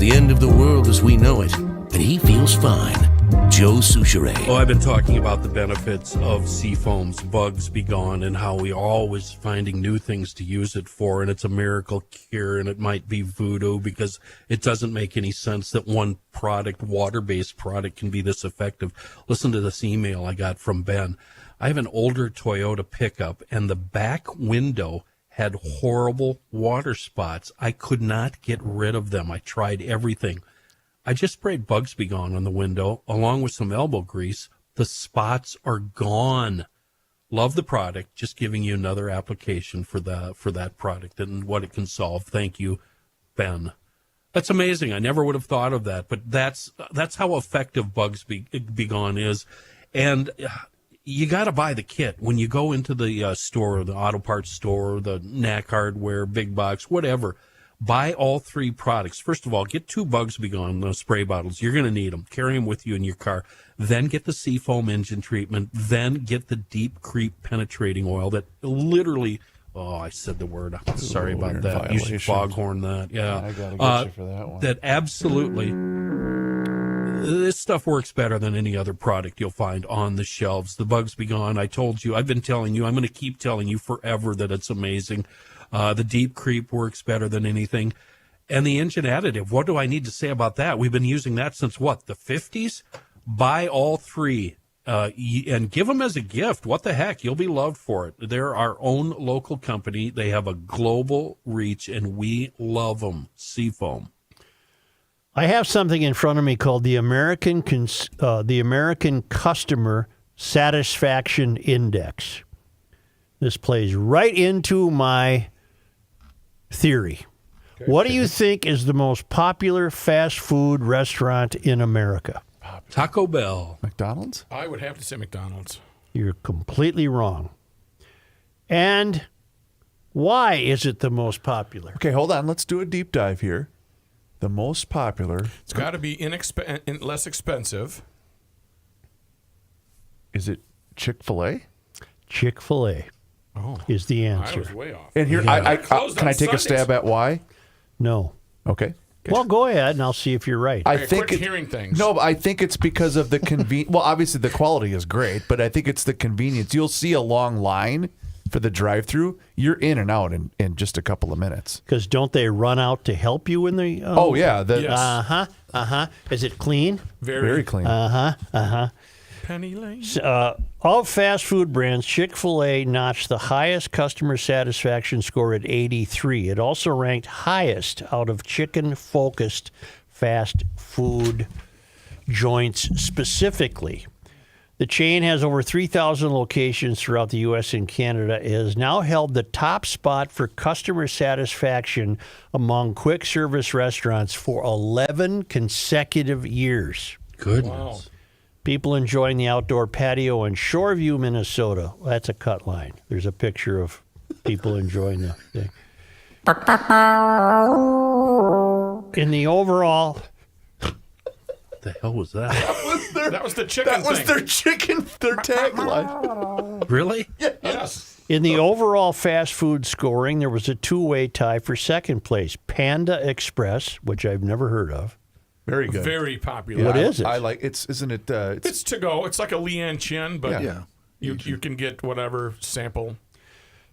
[SPEAKER 9] the end of the world as we know it, and he feels fine. Joe Souchere.
[SPEAKER 7] Oh, I've been talking about the benefits of Seafoam's Bugs Be Gone and how we are always finding new things to use it for, and it's a miracle cure, and it might be voodoo because it doesn't make any sense that one product, water-based product, can be this effective. Listen to this email I got from Ben. I have an older Toyota pickup, and the back window had horrible water spots. I could not get rid of them. I tried everything. I just sprayed Bugs Be Gone on the window along with some elbow grease. The spots are gone. Love the product. Just giving you another application for that product and what it can solve. Thank you, Ben. That's amazing. I never would have thought of that, but that's how effective Bugs Be Gone is. And you got to buy the kit when you go into the store, the auto parts store, the Knack Hardware, big box, whatever. Buy all 3 products. First of all, get 2 Bugs Be Gone spray bottles. You're going to need them. Carry them with you in your car. Then get the Seafoam engine treatment. Then get the Deep Creep penetrating oil that literally, I said the word. I'm sorry about that. You should foghorn that. Yeah.
[SPEAKER 4] I got to get you for that one.
[SPEAKER 7] That absolutely, this stuff works better than any other product you'll find on the shelves. The Bugs Be Gone, I told you, I've been telling you, I'm going to keep telling you forever that it's amazing. The Deep Creep works better than anything. And the engine additive, what do I need to say about that? We've been using that since, the 50s? Buy all 3 and give them as a gift. What the heck? You'll be loved for it. They're our own local company. They have a global reach, and we love them. Seafoam.
[SPEAKER 5] I have something in front of me called the American Customer Satisfaction Index. This plays right into my theory. Okay, what do you think is the most popular fast food restaurant in America?
[SPEAKER 7] Taco Bell.
[SPEAKER 4] McDonald's?
[SPEAKER 8] I would have to say McDonald's.
[SPEAKER 5] You're completely wrong. And why is it the most popular?
[SPEAKER 4] Okay, hold on. Let's do a deep dive here. The most popular.
[SPEAKER 8] It's got to be less expensive.
[SPEAKER 4] Is it Chick-fil-A?
[SPEAKER 5] Chick-fil-A is the answer.
[SPEAKER 8] I was way off.
[SPEAKER 4] And here,
[SPEAKER 5] Yeah.
[SPEAKER 4] can I take a stab at why?
[SPEAKER 5] No.
[SPEAKER 4] Okay.
[SPEAKER 5] Well, go ahead, and I'll see if you're right.
[SPEAKER 4] I think
[SPEAKER 8] quit hearing things.
[SPEAKER 4] No, I think it's because of the convenience. Well, obviously the quality is great, but I think it's the convenience. You'll see a long line for the drive-through. You're in and out in just a couple of minutes.
[SPEAKER 5] Because don't they run out to help you in the?
[SPEAKER 4] Oh yeah.
[SPEAKER 8] Yes.
[SPEAKER 5] Is it clean?
[SPEAKER 4] Very clean.
[SPEAKER 8] Penny Lane.
[SPEAKER 5] All fast food brands, Chick-fil-A notched the highest customer satisfaction score at 83. It also ranked highest out of chicken-focused fast food joints specifically. The chain has over 3,000 locations throughout the U.S. and Canada. It has now held the top spot for customer satisfaction among quick service restaurants for 11 consecutive years.
[SPEAKER 7] Goodness.
[SPEAKER 8] Wow.
[SPEAKER 5] People enjoying the outdoor patio in Shoreview, Minnesota. That's a cut line. There's a picture of people enjoying the thing. In the overall...
[SPEAKER 7] What the hell was that?
[SPEAKER 8] That was the chicken thing.
[SPEAKER 4] That was their tagline.
[SPEAKER 7] Really?
[SPEAKER 8] Yes.
[SPEAKER 5] In the overall fast food scoring, there was a 2-way tie for second place. Panda Express, which I've never heard of.
[SPEAKER 4] Very good.
[SPEAKER 8] Very popular.
[SPEAKER 5] What is it?
[SPEAKER 4] I like it's. Isn't it?
[SPEAKER 8] It's to go. It's like a Leanne Chin, but
[SPEAKER 3] Yeah.
[SPEAKER 8] you can get whatever sample.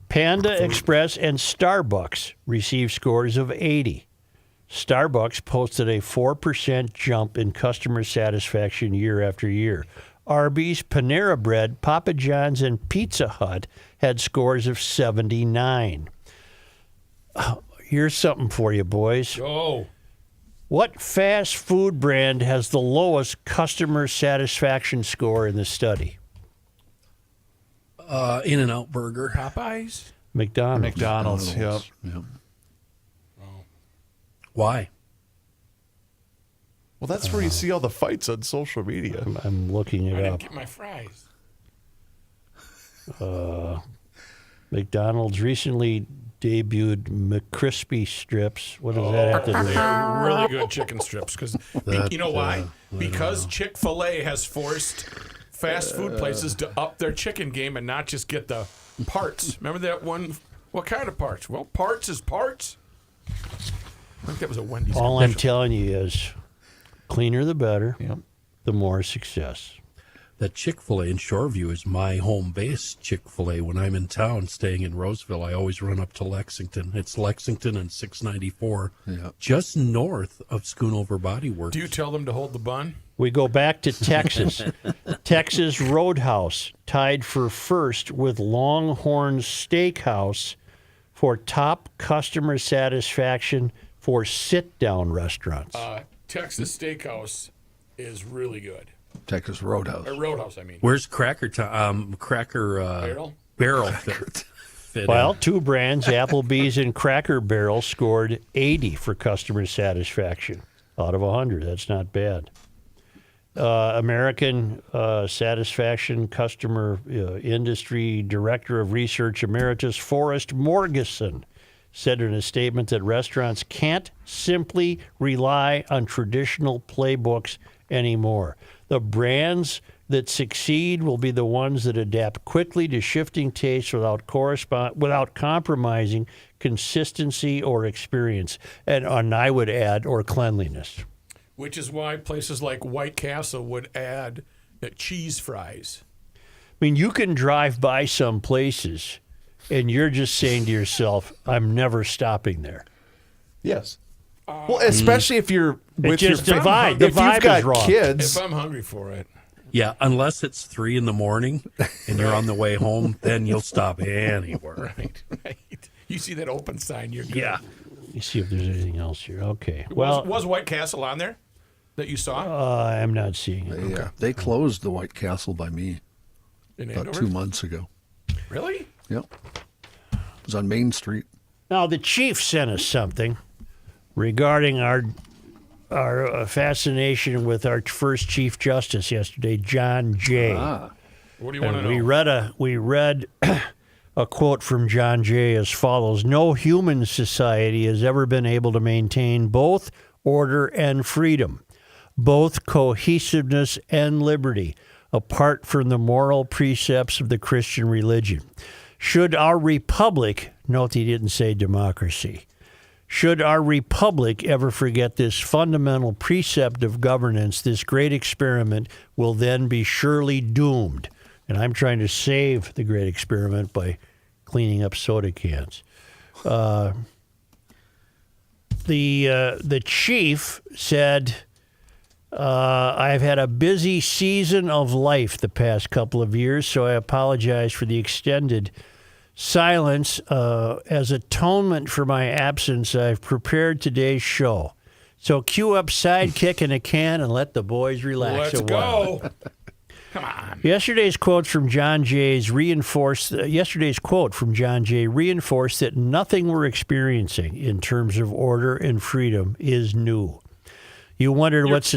[SPEAKER 5] Panda Express and Starbucks received scores of 80. Starbucks posted a 4% jump in customer satisfaction year after year. Arby's, Panera Bread, Papa John's, and Pizza Hut had scores of 79. Here's something for you, boys.
[SPEAKER 8] Oh.
[SPEAKER 5] What fast food brand has the lowest customer satisfaction score in the study?
[SPEAKER 7] In-N-Out Burger.
[SPEAKER 8] Popeyes?
[SPEAKER 5] McDonald's.
[SPEAKER 4] Yep.
[SPEAKER 7] Why?
[SPEAKER 4] Well, that's where you see all the fights on social media.
[SPEAKER 5] I'm looking
[SPEAKER 8] I
[SPEAKER 5] it
[SPEAKER 8] didn't
[SPEAKER 5] up.
[SPEAKER 8] get my fries.
[SPEAKER 5] McDonald's recently debuted McCrispy strips. What does that have to do with it?
[SPEAKER 8] They're really good chicken strips. Because you know why? Because Chick-fil-A has forced fast food places to up their chicken game and not just get the parts. Remember that one? What kind of parts? Well, parts is parts. I think that was a Wendy's.
[SPEAKER 5] All I'm telling you is, cleaner the better.
[SPEAKER 4] Yep.
[SPEAKER 5] The more success.
[SPEAKER 7] That Chick-fil-A in Shoreview is my home base Chick-fil-A. When I'm in town staying in Roseville, I always run up to Lexington. It's Lexington and 694, just north of Schoonover Body Works.
[SPEAKER 8] Do you tell them to hold the bun?
[SPEAKER 5] We go back to Texas. Texas Roadhouse tied for first with Longhorn Steakhouse for top customer satisfaction for sit-down restaurants.
[SPEAKER 8] Texas Steakhouse is really good.
[SPEAKER 3] Texas Roadhouse.
[SPEAKER 8] Or Roadhouse, I mean.
[SPEAKER 7] Where's Cracker Barrel fit
[SPEAKER 5] Well,
[SPEAKER 7] in?
[SPEAKER 5] two brands, Applebee's and Cracker Barrel, scored 80 for customer satisfaction out of 100. That's not bad. American Satisfaction Customer Industry Director of Research Emeritus Forrest Morgeson said in a statement that restaurants can't simply rely on traditional playbooks anymore. The brands that succeed will be the ones that adapt quickly to shifting tastes without compromising consistency or experience, and I would add, or cleanliness.
[SPEAKER 8] Which is why places like White Castle would add cheese fries.
[SPEAKER 5] I mean, you can drive by some places, and you're just saying to yourself, I'm never stopping there.
[SPEAKER 4] Yes. Well, especially if you're with your
[SPEAKER 5] just divide. The
[SPEAKER 4] if
[SPEAKER 5] vibe
[SPEAKER 4] you've got
[SPEAKER 5] is wrong.
[SPEAKER 4] kids.
[SPEAKER 8] If I'm hungry for it.
[SPEAKER 7] Yeah, unless it's 3 a.m. and you're on the way home, then you'll stop anywhere.
[SPEAKER 8] Right. You see that open sign, you're good.
[SPEAKER 7] Yeah.
[SPEAKER 5] Let me see if there's anything else here. Okay. Well,
[SPEAKER 8] was White Castle on there that you saw?
[SPEAKER 5] I'm not seeing it.
[SPEAKER 3] They closed the White Castle by me
[SPEAKER 8] In
[SPEAKER 3] about
[SPEAKER 8] Andover?
[SPEAKER 3] 2 months ago.
[SPEAKER 8] Really?
[SPEAKER 3] Yep. It was on Main Street.
[SPEAKER 5] Now, the chief sent us something regarding our fascination with our first Chief Justice yesterday, John Jay.
[SPEAKER 8] What do you want to know?
[SPEAKER 5] We read a quote from John Jay as follows: "No human society has ever been able to maintain both order and freedom, both cohesiveness and liberty, apart from the moral precepts of the Christian religion. Should our republic," note he didn't say democracy, "should our republic ever forget this fundamental precept of governance, this great experiment will then be surely doomed." And I'm trying to save the great experiment by cleaning up soda cans. The chief said, "I've had a busy season of life the past couple of years, so I apologize for the extended silence. As atonement for my absence, I've prepared today's show. So cue up Sidekick in a can and let the boys relax
[SPEAKER 8] Let's
[SPEAKER 5] a while."
[SPEAKER 8] go. Come on.
[SPEAKER 5] Yesterday's quote from John Jay reinforced that nothing we're experiencing in terms of order and freedom is new. You wondered what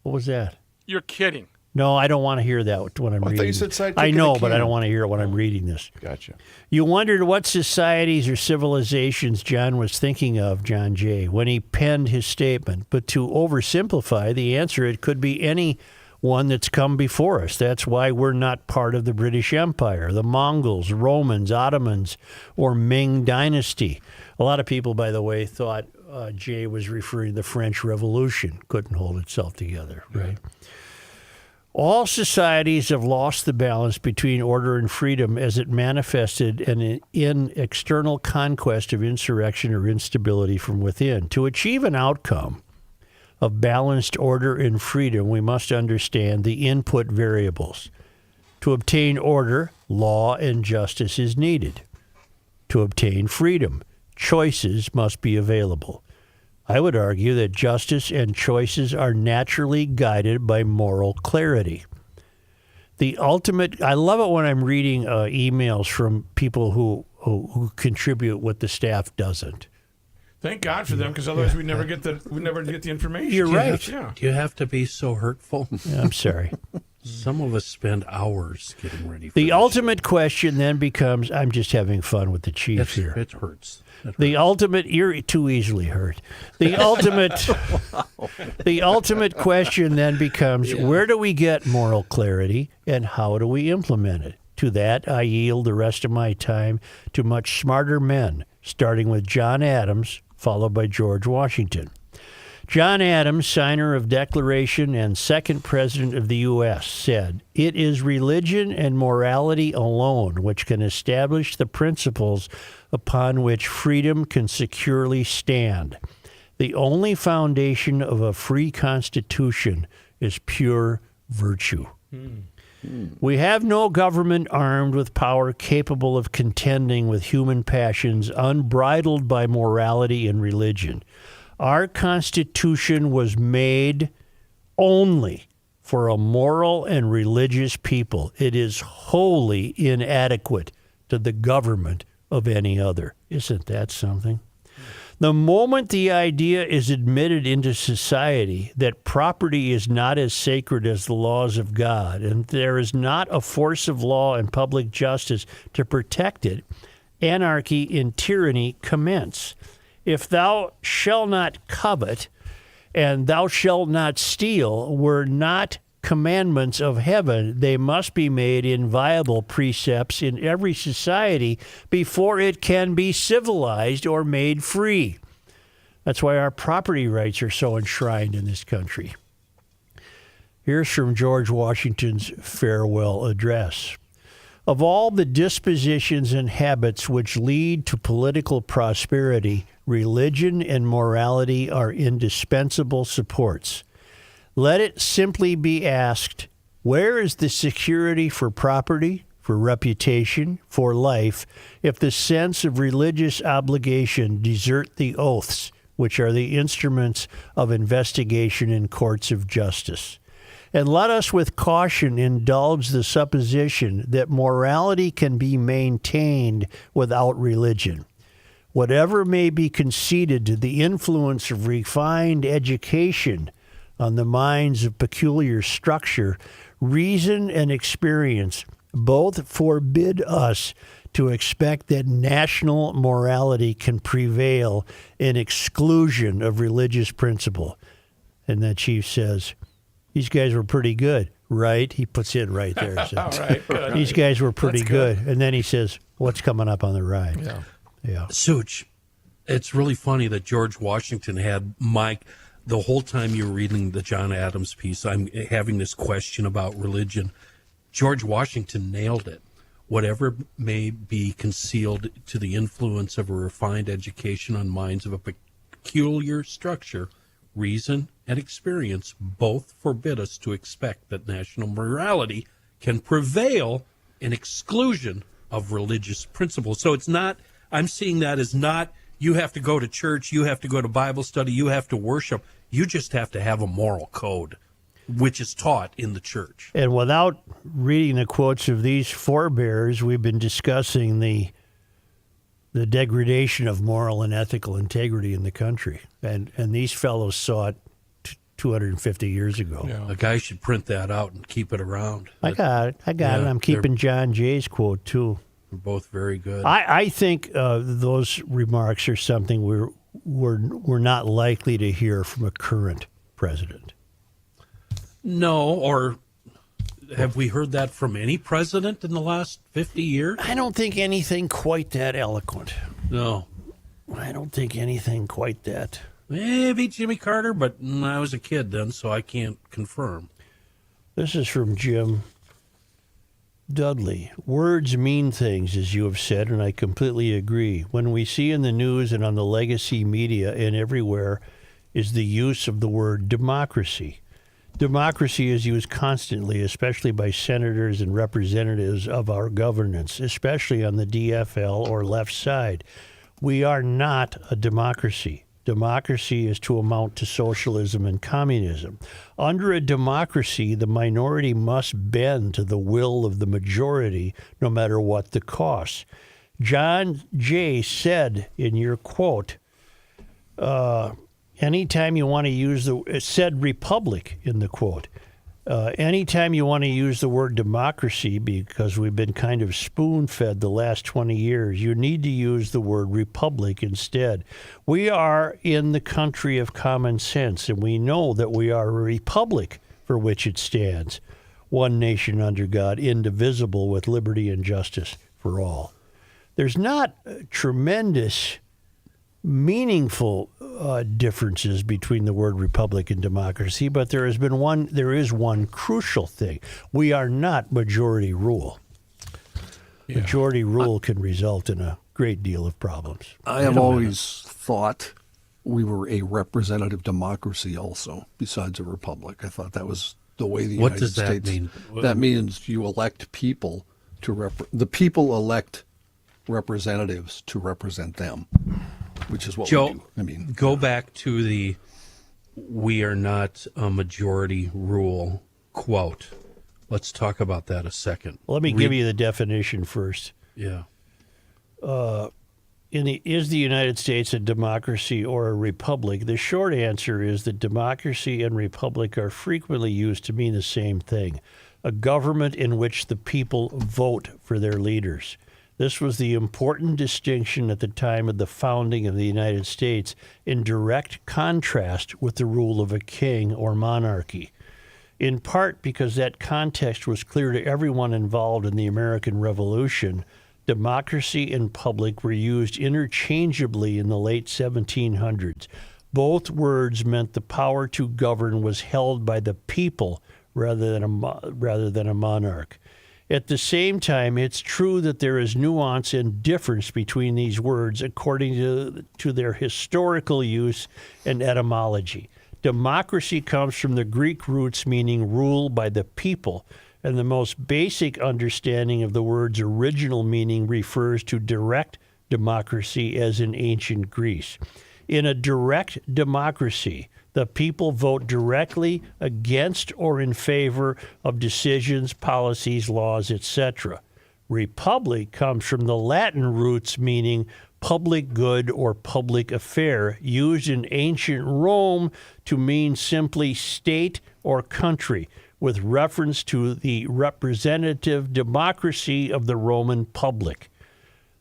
[SPEAKER 5] was that?
[SPEAKER 8] You're kidding.
[SPEAKER 5] No, I don't want to hear that when I'm
[SPEAKER 4] I thought
[SPEAKER 5] reading.
[SPEAKER 4] you said sidekick
[SPEAKER 5] I
[SPEAKER 4] in
[SPEAKER 5] know,
[SPEAKER 4] a
[SPEAKER 5] but I
[SPEAKER 4] can.
[SPEAKER 5] don't want to hear it when I'm reading this.
[SPEAKER 4] Gotcha.
[SPEAKER 5] You wondered what societies or civilizations John was thinking of, John Jay, when he penned his statement. But to oversimplify the answer, it could be any one that's come before us. That's why we're not part of the British Empire, the Mongols, Romans, Ottomans, or Ming Dynasty. A lot of people, by the way, thought Jay was referring to the French Revolution. Couldn't hold itself together, right? All societies have lost the balance between order and freedom as it manifested in external conquest of insurrection or instability from within. To achieve an outcome of balanced order and freedom, we must understand the input variables. To obtain order, law and justice is needed. To obtain freedom, choices must be available. I would argue that justice and choices are naturally guided by moral clarity. I love it when I'm reading emails from people who contribute what the staff doesn't.
[SPEAKER 8] Thank God for them, because otherwise we'd never get the information.
[SPEAKER 5] You're right.
[SPEAKER 8] Yeah.
[SPEAKER 7] Do you have to be so hurtful?
[SPEAKER 5] I'm sorry.
[SPEAKER 7] Some of us spend hours getting ready for
[SPEAKER 5] The
[SPEAKER 7] this.
[SPEAKER 5] ultimate question then becomes, I'm just having fun with the chief here.
[SPEAKER 7] It hurts.
[SPEAKER 5] The ultimate, you're too easily hurt. The ultimate question then becomes, where do we get moral clarity and how do we implement it? To that, I yield the rest of my time to much smarter men, starting with John Adams, followed by George Washington. John Adams, signer of Declaration and second president of the U.S., said, "It is religion and morality alone which can establish the principles upon which freedom can securely stand. The only foundation of a free constitution is pure virtue." We have no government armed with power capable of contending with human passions unbridled by morality and religion. Our Constitution was made only for a moral and religious people. It is wholly inadequate to the government of any other. Isn't that something? The moment the idea is admitted into society that property is not as sacred as the laws of God, and there is not a force of law and public justice to protect it, anarchy and tyranny commence. If thou shalt not covet, and thou shalt not steal, were not commandments of heaven, they must be made inviolable precepts in every society before it can be civilized or made free. That's why our property rights are so enshrined in this country. Here's from George Washington's farewell address. Of all the dispositions and habits which lead to political prosperity, religion and morality are indispensable supports. Let it simply be asked, where is the security for property, for reputation, for life, if the sense of religious obligation desert the oaths, which are the instruments of investigation in courts of justice? And let us with caution indulge the supposition that morality can be maintained without religion. Whatever may be conceded to the influence of refined education on the minds of peculiar structure, reason and experience both forbid us to expect that national morality can prevail in exclusion of religious principle. And that chief says, these guys were pretty good, right? He puts it right there. So,
[SPEAKER 8] All right, good.
[SPEAKER 5] these guys were pretty
[SPEAKER 8] That's
[SPEAKER 5] good. And then he says, what's coming up on the ride? Yeah.
[SPEAKER 7] Such, it's really funny that George Washington had Mike. The whole time you were reading the John Adams piece, I'm having this question about religion. George Washington nailed it. Whatever may be concealed to the influence of a refined education on minds of a peculiar structure, reason and experience both forbid us to expect that national morality can prevail in exclusion of religious principles. So it's not, I'm seeing that as not, you have to go to church, you have to go to Bible study, you have to worship. You just have to have a moral code, which is taught in the church.
[SPEAKER 5] And without reading the quotes of these forebears, we've been discussing the degradation of moral and ethical integrity in the country. And these fellows saw it 250 years ago.
[SPEAKER 8] Yeah.
[SPEAKER 7] A guy should print that out and keep it around.
[SPEAKER 5] I got it. I'm keeping John Jay's quote, too.
[SPEAKER 7] They're both very good.
[SPEAKER 5] I think those remarks are something we're not likely to hear from a current president.
[SPEAKER 7] No, or have we heard that from any president in the last 50 years?
[SPEAKER 5] I don't think anything quite that eloquent.
[SPEAKER 7] No.
[SPEAKER 5] I don't think anything quite that.
[SPEAKER 7] Maybe Jimmy Carter, but I was a kid then, so I can't confirm.
[SPEAKER 5] This is from Jim Dudley. Words mean things, as you have said, and I completely agree. When we see in the news and on the legacy media and everywhere is the use of the word democracy. Democracy is used constantly, especially by senators and representatives of our governance, especially on the DFL or left side. We are not a democracy. Democracy is to amount to socialism and communism. Under a democracy, the minority must bend to the will of the majority, no matter what the cost. John Jay said in your quote, anytime you want to use it said republic in the quote. Anytime you want to use the word democracy, because we've been kind of spoon-fed the last 20 years, you need to use the word republic instead. We are in the country of common sense, and we know that we are a republic for which it stands. One nation under God, indivisible, with liberty and justice for all. There's not tremendous meaningful differences between the word republic and democracy, but there is one crucial thing. We are not majority rule.
[SPEAKER 8] Yeah.
[SPEAKER 5] Majority rule can result in a great deal of problems.
[SPEAKER 3] I have always thought we were a representative democracy also, besides a republic. I thought that was the way the
[SPEAKER 7] What
[SPEAKER 3] United
[SPEAKER 7] does that
[SPEAKER 3] States...
[SPEAKER 7] mean?
[SPEAKER 3] That means you elect people to the people elect representatives to represent them, which is what
[SPEAKER 7] Joe,
[SPEAKER 3] we do. I mean,
[SPEAKER 7] go back to the "we are not a majority rule" quote. Let's talk about that a second.
[SPEAKER 5] Well, let me give you the definition first.
[SPEAKER 7] Yeah.
[SPEAKER 5] Is the United States a democracy or a republic? The short answer is that democracy and republic are frequently used to mean the same thing, a government in which the people vote for their leaders. This was the important distinction at the time of the founding of the United States, in direct contrast with the rule of a king or monarchy. In part because that context was clear to everyone involved in the American Revolution, democracy and public were used interchangeably in the late 1700s. Both words meant the power to govern was held by the people rather than a monarch. At the same time, it's true that there is nuance and difference between these words according to their historical use and etymology. Democracy comes from the Greek roots meaning rule by the people, and the most basic understanding of the word's original meaning refers to direct democracy as in ancient Greece. In a direct democracy, the people vote directly against or in favor of decisions, policies, laws, etc. Republic comes from the Latin roots meaning public good or public affair, used in ancient Rome to mean simply state or country, with reference to the representative democracy of the Roman public,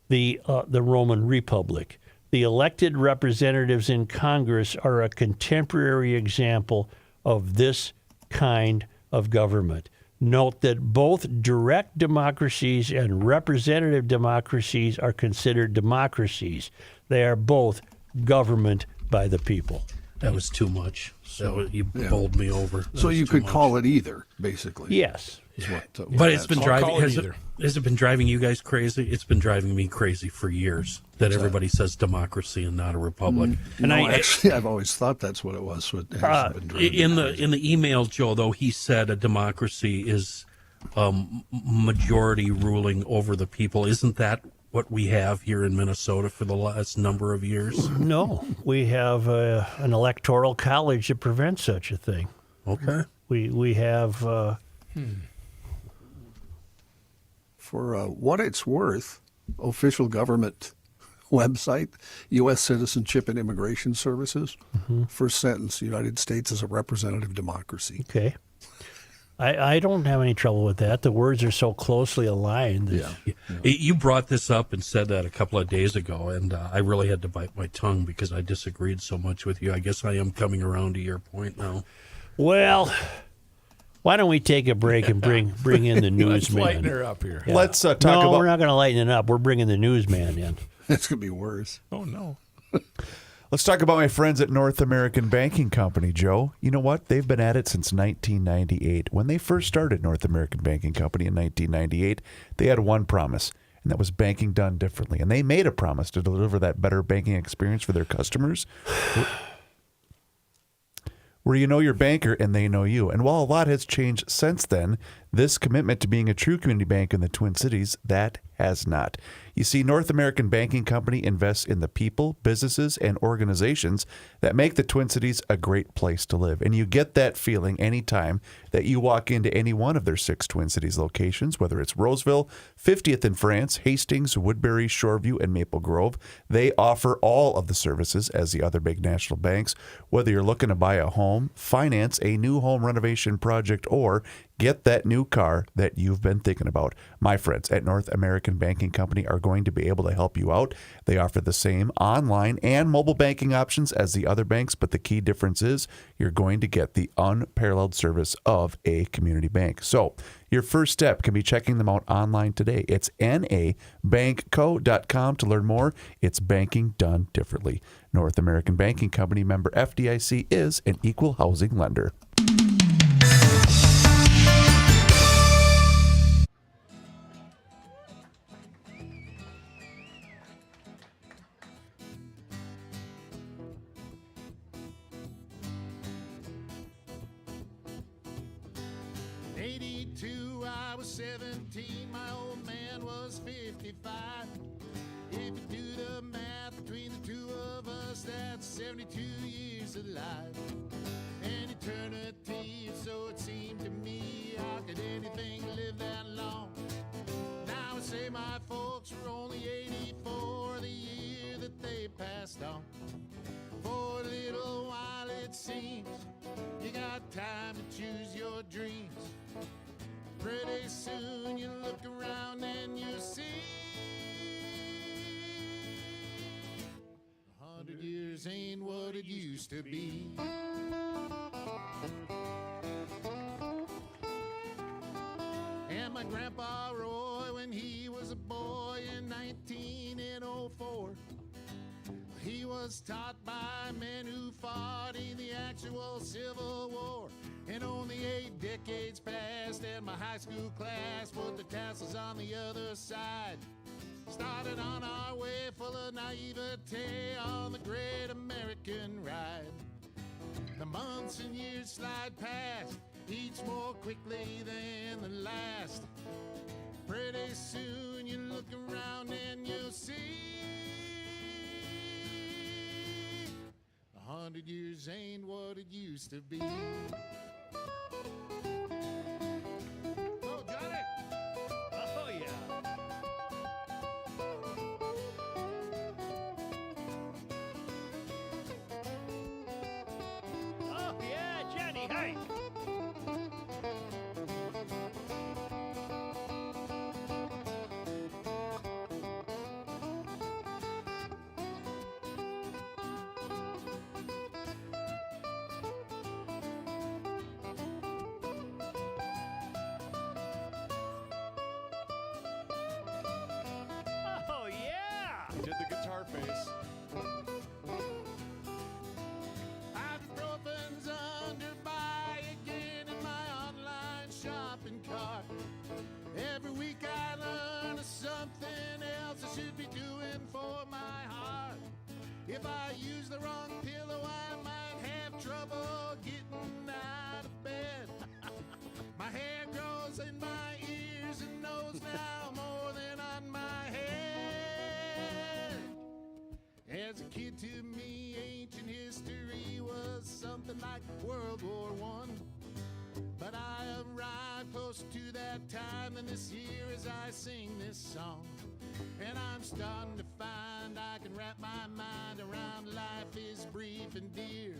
[SPEAKER 5] the Roman Republic. The elected representatives in Congress are a contemporary example of this kind of government. Note that both direct democracies and representative democracies are considered democracies. They are both government by the people.
[SPEAKER 7] That was too much. You bowled me over.
[SPEAKER 3] so you could call it either, basically.
[SPEAKER 5] Yes.
[SPEAKER 3] Is what
[SPEAKER 7] But it's been
[SPEAKER 8] I'll
[SPEAKER 7] driving.
[SPEAKER 8] call it either.
[SPEAKER 7] Has it been driving you guys crazy? It's been driving me crazy for years that everybody says democracy and not a republic.
[SPEAKER 3] And actually, I've always thought that's what it was. So it hasn't been driving
[SPEAKER 7] In the email, Joe, though, he said a democracy is majority ruling over the people. Isn't that what we have here in Minnesota for the last number of years?
[SPEAKER 5] No, we have an electoral college that prevents such a thing.
[SPEAKER 7] Okay.
[SPEAKER 5] We have...
[SPEAKER 3] For what it's worth, official government website, U.S. Citizenship and Immigration Services, first sentence, the United States is a representative democracy.
[SPEAKER 5] Okay. I don't have any trouble with that. The words are so closely aligned.
[SPEAKER 3] Yeah.
[SPEAKER 7] You brought this up and said that a couple of days ago, and I really had to bite my tongue because I disagreed so much with you. I guess I am coming around to your point now.
[SPEAKER 5] Well, why don't we take a break and bring in the
[SPEAKER 8] Let's
[SPEAKER 5] newsman?
[SPEAKER 8] lighten her up here.
[SPEAKER 5] Yeah.
[SPEAKER 4] Let's talk
[SPEAKER 5] no,
[SPEAKER 4] about...
[SPEAKER 5] we're not going to lighten it up. We're bringing the newsman in.
[SPEAKER 3] It's going to be worse.
[SPEAKER 8] Oh, no.
[SPEAKER 4] Let's talk about my friends at North American Banking Company, Joe. You know what? They've been at it since 1998. When they first started North American Banking Company in 1998, they had one promise, and that was banking done differently. And they made a promise to deliver that better banking experience for their customers, where you know your banker and they know you. And while a lot has changed since then, this commitment to being a true community bank in the Twin Cities, that has not. You see, North American Banking Company invests in the people, businesses, and organizations that make the Twin Cities a great place to live. And you get that feeling anytime that you walk into any one of their 6 Twin Cities locations, whether it's Roseville, 50th in France, Hastings, Woodbury, Shoreview, and Maple Grove. They offer all of the services as the other big national banks. Whether you're looking to buy a home, finance a new home renovation project, or Get that new car that you've been thinking about. My friends at North American Banking Company are going to be able to help you out. They offer the same online and mobile banking options as the other banks, but the key difference is you're going to get the unparalleled service of a community bank. So your first step can be checking them out online today. It's nabankco.com to learn more. It's banking done differently. North American Banking Company, member FDIC, is an equal housing lender.
[SPEAKER 1] I was 17, my old man was 55. If you do the math between the two of us, that's 72 years alive. And eternity, so it seemed to me, how could anything live that long? Now I say my folks were only 84 the year that they passed on. For a little while it seems you got time to choose your dreams. Pretty soon you look around and you see 100 years ain't what it used to be. And my grandpa Roy, when he was a boy in 1904, he was taught by men who fought in the actual Civil War. And only 8 decades passed, and my high school class put the tassels on the other side. Started on our way full of naivete on the great American ride. The months and years slide past, each more quickly than the last. Pretty soon you look around and you'll see 100 years ain't what it used to be. Oh, Johnny!
[SPEAKER 2] Oh, yeah. Oh, yeah, Johnny, hey! Oh, yeah!
[SPEAKER 4] Did the guitar face.
[SPEAKER 1] Ibuprofen's under buy again in my online shopping cart. Every week I learn something else I should be doing for my heart. If I use the wrong pillow, I might have trouble getting out of bed. My hair grows in my ears and nose now more than on my head. As a kid, to me, ancient history was something like World War I. But I arrived close to that time than this year as I sing this song. And I'm starting to find I can wrap my mind around life is brief and dear.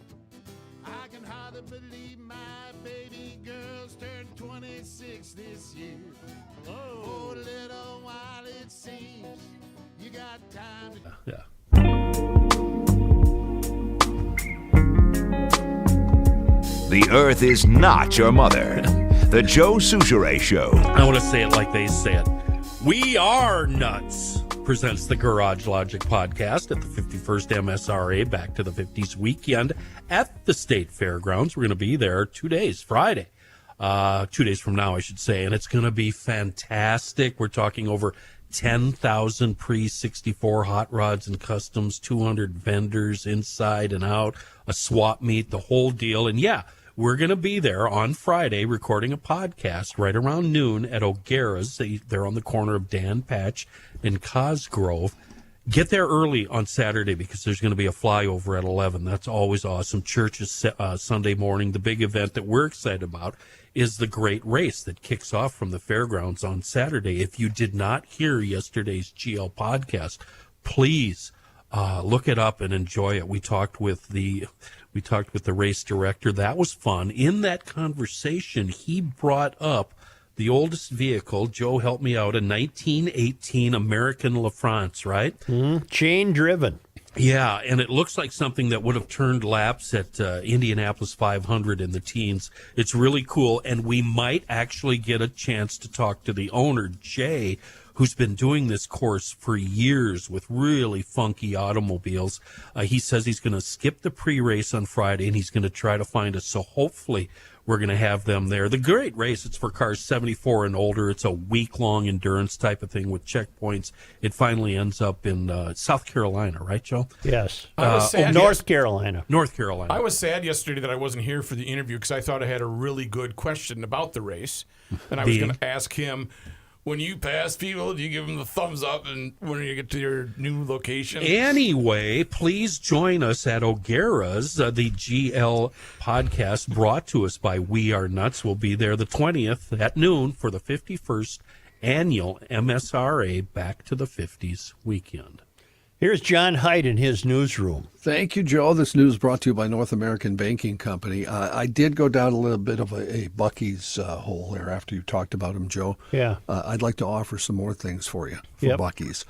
[SPEAKER 1] I can hardly believe my baby girl's turned 26 this year. Oh, for a little while it seems you got time to...
[SPEAKER 7] Yeah.
[SPEAKER 10] The earth is not your mother. The Joe Souchere Show.
[SPEAKER 7] I want to say it like they say it. We Are Nuts presents the Garage Logic podcast at the 51st MSRA Back to the 50s weekend at the State Fairgrounds. We're going to be there 2 days, Friday. 2 days from now, I should say, and it's going to be fantastic. We're talking over 10,000 pre-64 hot rods and customs, 200 vendors inside and out, a swap meet, the whole deal. And yeah, we're going to be there on Friday recording a podcast right around noon at O'Gara's. They're on the corner of Dan Patch and Cosgrove. Get there early on Saturday because there's going to be a flyover at 11. That's always awesome. Church is Sunday morning. The big event that we're excited about is the great race that kicks off from the fairgrounds on Saturday. If you did not hear yesterday's GL podcast, please look it up and enjoy it. We talked with the We talked with the race director. That was fun. In that conversation, he brought up the oldest vehicle. Joe, help me out, a 1918 American LaFrance, right?
[SPEAKER 5] Chain driven.
[SPEAKER 7] Yeah, and it looks like something that would have turned laps at Indianapolis 500 in the teens. It's really cool, and we might actually get a chance to talk to the owner, Jay, who's been doing this course for years with really funky automobiles. He says he's going to skip the pre-race on Friday, and he's going to try to find us. So hopefully we're going to have them there. The great race, it's for cars 74 and older. It's a week-long endurance type of thing with checkpoints. It finally ends up in South Carolina, right, Joe?
[SPEAKER 5] Yes.
[SPEAKER 8] I was sad
[SPEAKER 5] North Carolina.
[SPEAKER 7] North Carolina.
[SPEAKER 8] I was sad yesterday that I wasn't here for the interview because I thought I had a really good question about the race. And I was going to ask him, when you pass people, do you give them the thumbs up and when you get to your new location?
[SPEAKER 7] Anyway, please join us at O'Gara's, the GL podcast brought to us by We Are Nuts. We'll be there the 20th at noon for the 51st annual MSRA Back to the 50s weekend.
[SPEAKER 5] Here's John Haidt in his newsroom.
[SPEAKER 3] Thank you, Joe. This news brought to you by North American Banking Company. I did go down a little bit of a Buc-ee's hole there after you talked about him, Joe.
[SPEAKER 5] Yeah.
[SPEAKER 3] I'd like to offer some more things for you for
[SPEAKER 5] Yep.
[SPEAKER 3] Buc-ee's.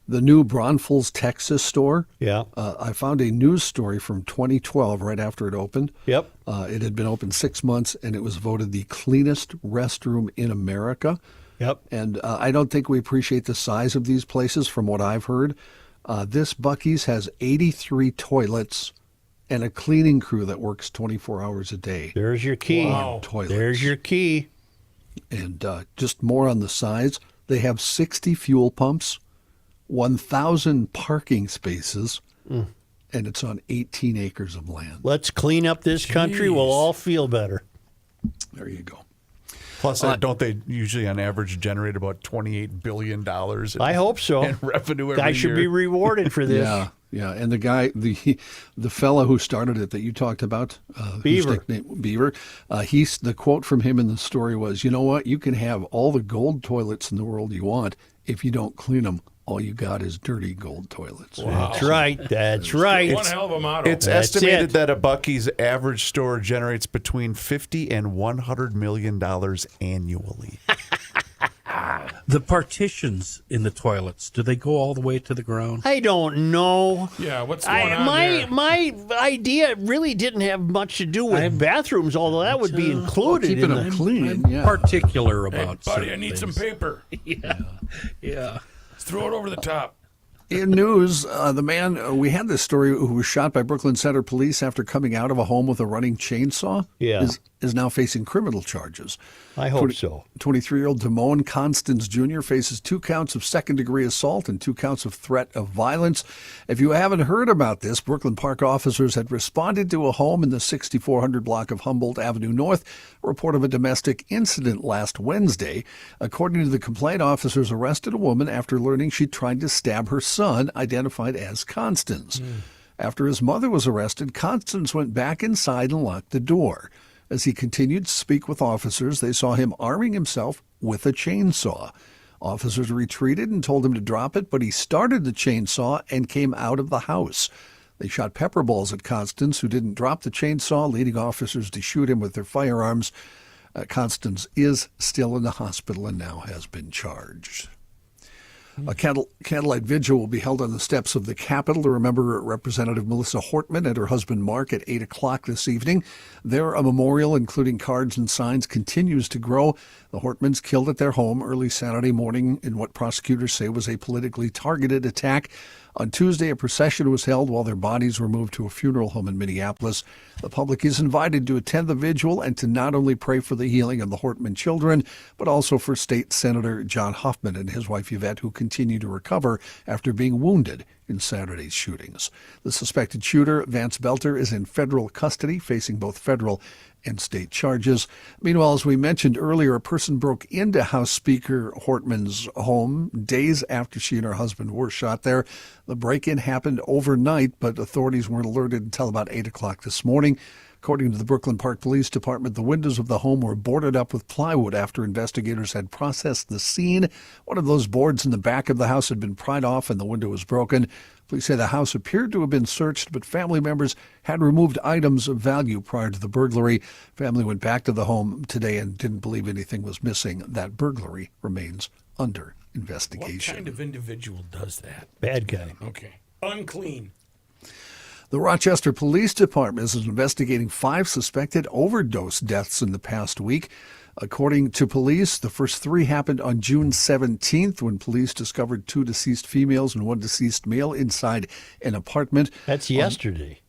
[SPEAKER 3] The new Braunfels, Texas store.
[SPEAKER 5] Yeah.
[SPEAKER 3] I found a news story from 2012 right after it opened.
[SPEAKER 5] Yep.
[SPEAKER 3] It had been open 6 months, and it was voted the cleanest restroom in America.
[SPEAKER 5] Yep.
[SPEAKER 3] And I don't think we appreciate the size of these places from what I've heard. This Buc-ee's has 83 toilets and a cleaning crew that works 24 hours a day.
[SPEAKER 5] There's your key.
[SPEAKER 8] Wow.
[SPEAKER 3] Toilets.
[SPEAKER 5] There's your key.
[SPEAKER 3] And just more on the size, they have 60 fuel pumps, 1,000 parking spaces, and it's on 18 acres of land.
[SPEAKER 5] Let's clean up this country. We'll all feel better.
[SPEAKER 3] There you go.
[SPEAKER 4] Plus, don't they usually, on average, generate about $28 billion
[SPEAKER 5] I hope so.
[SPEAKER 4] in revenue every
[SPEAKER 5] Guy should
[SPEAKER 4] year?
[SPEAKER 5] be rewarded for this.
[SPEAKER 3] Yeah. And the guy, the fellow who started it that you talked about,
[SPEAKER 5] Beaver.
[SPEAKER 3] whose nickname, Beaver, the quote from him in the story was, you know what, you can have all the gold toilets in the world you want. If you don't clean them, all you got is dirty gold toilets.
[SPEAKER 8] Wow.
[SPEAKER 5] That's right. That's right.
[SPEAKER 8] One hell of a motto.
[SPEAKER 4] It's
[SPEAKER 5] That's
[SPEAKER 4] estimated
[SPEAKER 5] it.
[SPEAKER 4] that a Buc-ee's average store generates between $50 and $100 million annually.
[SPEAKER 7] The partitions in the toilets, do they go all the way to the ground?
[SPEAKER 5] I don't know.
[SPEAKER 8] Yeah, what's going on there?
[SPEAKER 5] My idea really didn't have much to do with bathrooms, although that would be included
[SPEAKER 3] Keeping
[SPEAKER 5] in
[SPEAKER 3] them
[SPEAKER 5] the
[SPEAKER 3] clean,
[SPEAKER 7] I'm
[SPEAKER 3] yeah.
[SPEAKER 7] particular
[SPEAKER 8] Hey,
[SPEAKER 7] about
[SPEAKER 8] buddy,
[SPEAKER 7] certain
[SPEAKER 8] I need some
[SPEAKER 7] things.
[SPEAKER 8] paper.
[SPEAKER 7] Yeah.
[SPEAKER 8] Let's throw it over the top.
[SPEAKER 3] In news, the man, we had this story who was shot by Brooklyn Center police after coming out of a home with a running chainsaw
[SPEAKER 5] Yeah.
[SPEAKER 3] is now facing criminal charges.
[SPEAKER 5] I hope so.
[SPEAKER 3] 23-year-old Damone Constance Jr. faces 2 counts of second-degree assault and 2 counts of threat of violence. If you haven't heard about this, Brooklyn Park officers had responded to a home in the 6400 block of Humboldt Avenue North, a report of a domestic incident last Wednesday. According to the complaint, officers arrested a woman after learning she tried to stab her son, identified as Constance. After his mother was arrested, Constance went back inside and locked the door. As he continued to speak with officers, they saw him arming himself with a chainsaw. Officers retreated and told him to drop it, but he started the chainsaw and came out of the house. They shot pepper balls at Constance, who didn't drop the chainsaw, leading officers to shoot him with their firearms. Constance is still in the hospital and now has been charged. A candlelight vigil will be held on the steps of the Capitol to remember Representative Melissa Hortman and her husband Mark at 8 o'clock this evening. There, a memorial, including cards and signs, continues to grow. The Hortmans killed at their home early Saturday morning in what prosecutors say was a politically targeted attack. On Tuesday, a procession was held while their bodies were moved to a funeral home in Minneapolis. The public is invited to attend the vigil and to not only pray for the healing of the Hortman children, but also for State Senator John Hoffman and his wife Yvette, who continue to recover after being wounded in Saturday's shootings. The suspected shooter, Vance Belter, is in federal custody, facing both federal and state charges. Meanwhile, as we mentioned earlier, a person broke into House Speaker Hortman's home days after she and her husband were shot there. The break-in happened overnight, but authorities weren't alerted until about 8 o'clock this morning. According to the Brooklyn Park Police Department, the windows of the home were boarded up with plywood after investigators had processed the scene. One of those boards in the back of the house had been pried off and the window was broken. Police say the house appeared to have been searched, but family members had removed items of value prior to the burglary. Family went back to the home today and didn't believe anything was missing. That burglary remains under investigation.
[SPEAKER 8] What kind of individual does that?
[SPEAKER 5] Bad guy.
[SPEAKER 8] Okay. Unclean.
[SPEAKER 3] The Rochester Police Department is investigating 5 suspected overdose deaths in the past week. According to police, the first 3 happened on June 17th when police discovered 2 deceased females and 1 deceased male inside an apartment.
[SPEAKER 5] That's yesterday.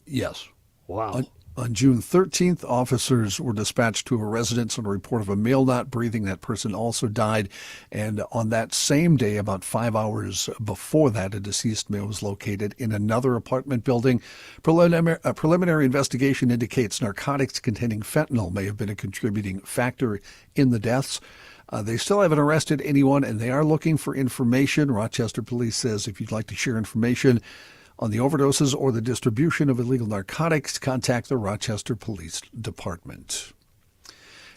[SPEAKER 3] Yes.
[SPEAKER 5] Wow.
[SPEAKER 3] On June 13th, officers were dispatched to a residence on a report of a male not breathing. That person also died. And on that same day, about 5 hours before that, a deceased male was located in another apartment building. A preliminary investigation indicates narcotics containing fentanyl may have been a contributing factor in the deaths. They still haven't arrested anyone, and they are looking for information. Rochester Police says if you'd like to share information on the overdoses or the distribution of illegal narcotics, contact the Rochester Police Department.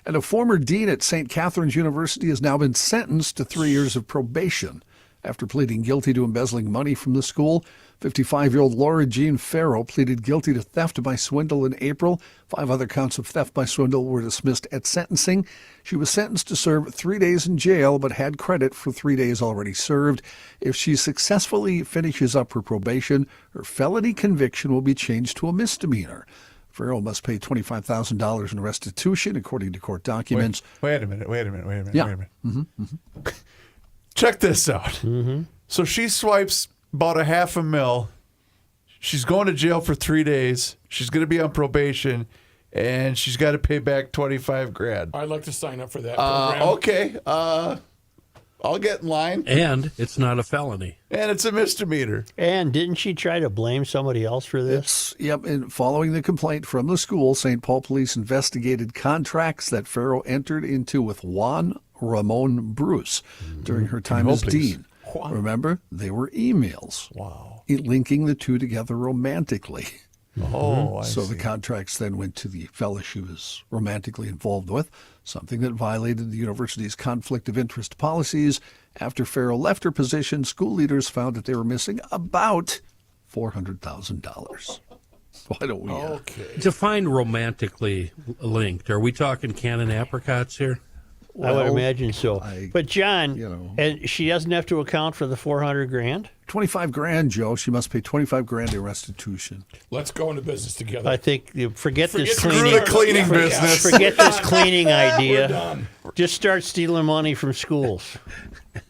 [SPEAKER 3] And a former dean at St. Catherine's University has now been sentenced to 3 years of probation after pleading guilty to embezzling money from the school. 55-year-old Laura Jean Farrow pleaded guilty to theft by swindle in April. 5 other counts of theft by swindle were dismissed at sentencing. She was sentenced to serve 3 days in jail, but had credit for 3 days already served. If she successfully finishes up her probation, her felony conviction will be changed to a misdemeanor. Farrow must pay $25,000 in restitution, according to court documents.
[SPEAKER 4] Wait a minute.
[SPEAKER 3] Yeah.
[SPEAKER 4] Check this out. So she swipes about $500,000. She's going to jail for 3 days. She's going to be on probation, and she's got to pay back $25,000.
[SPEAKER 8] I'd like to sign up for that program.
[SPEAKER 4] Okay. I'll get in line.
[SPEAKER 7] And it's not a felony.
[SPEAKER 4] And it's a misdemeanor.
[SPEAKER 5] And didn't she try to blame somebody else for this?
[SPEAKER 3] Yep, and following the complaint from the school, St. Paul police investigated contracts that Farrow entered into with Juan Ramon Bruce during her time as dean. Remember, they were emails.
[SPEAKER 4] Wow.
[SPEAKER 3] Linking the two together romantically.
[SPEAKER 4] Oh, I
[SPEAKER 3] So
[SPEAKER 4] see.
[SPEAKER 3] the contracts then went to the fellow she was romantically involved with, something that violated the university's conflict of interest policies. After Farrow left her position, school leaders found that they were missing about $400,000. Why don't we?
[SPEAKER 7] Define romantically linked. Are we talking cannon apricots here?
[SPEAKER 5] I would imagine so. But John, and she doesn't have to account for the $400,000.
[SPEAKER 3] $25,000, Joe. She must pay $25,000 in restitution.
[SPEAKER 8] Let's go into business together.
[SPEAKER 5] I think forget this
[SPEAKER 8] Screw
[SPEAKER 5] cleaning.
[SPEAKER 8] the cleaning business.
[SPEAKER 5] Forget this cleaning
[SPEAKER 8] We're
[SPEAKER 5] idea.
[SPEAKER 8] done.
[SPEAKER 5] Just start stealing money from schools.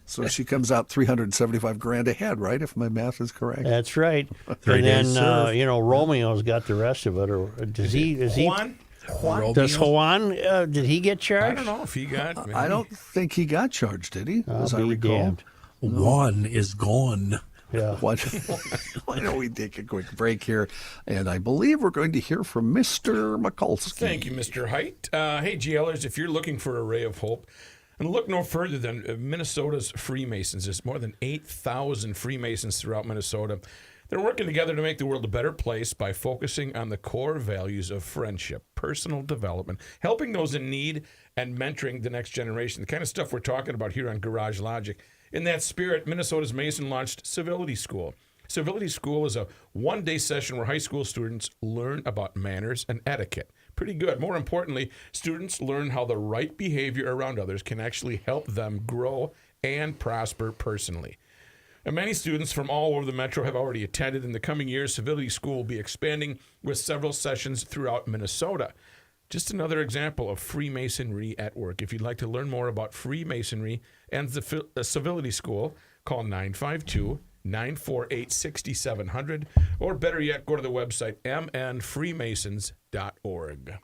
[SPEAKER 3] So she comes out $375,000 ahead, right? If my math is correct.
[SPEAKER 5] That's right.
[SPEAKER 7] 3
[SPEAKER 5] And
[SPEAKER 7] days
[SPEAKER 5] then
[SPEAKER 7] served.
[SPEAKER 5] Romeo's got the rest of it. Or does he?
[SPEAKER 8] Juan?
[SPEAKER 5] Does Juan? Did he get
[SPEAKER 8] I
[SPEAKER 5] charged?
[SPEAKER 8] don't know if he got.
[SPEAKER 3] I don't think he got charged, did he? As I
[SPEAKER 5] I'll be
[SPEAKER 3] recall.
[SPEAKER 5] damned.
[SPEAKER 7] One is gone.
[SPEAKER 5] Yeah.
[SPEAKER 3] Why don't we take a quick break here? And I believe we're going to hear from Mr. Mikulski.
[SPEAKER 8] Thank you, Mr. Height. Hey, GLers, if you're looking for a ray of hope, and look no further than Minnesota's Freemasons. There's more than 8,000 Freemasons throughout Minnesota. They're working together to make the world a better place by focusing on the core values of friendship, personal development, helping those in need, and mentoring the next generation. The kind of stuff we're talking about here on Garage Logic. In that spirit, Minnesota's Mason launched Civility School. Civility School is a one-day session where high school students learn about manners and etiquette. Pretty good. More importantly, students learn how the right behavior around others can actually help them grow and prosper personally. And many students from all over the metro have already attended. In the coming years, Civility School will be expanding with several sessions throughout Minnesota. Just another example of Freemasonry at work. If you'd like to learn more about Freemasonry and the Civility School, call 952-948-6700, or better yet, go to the website mnfreemasons.org.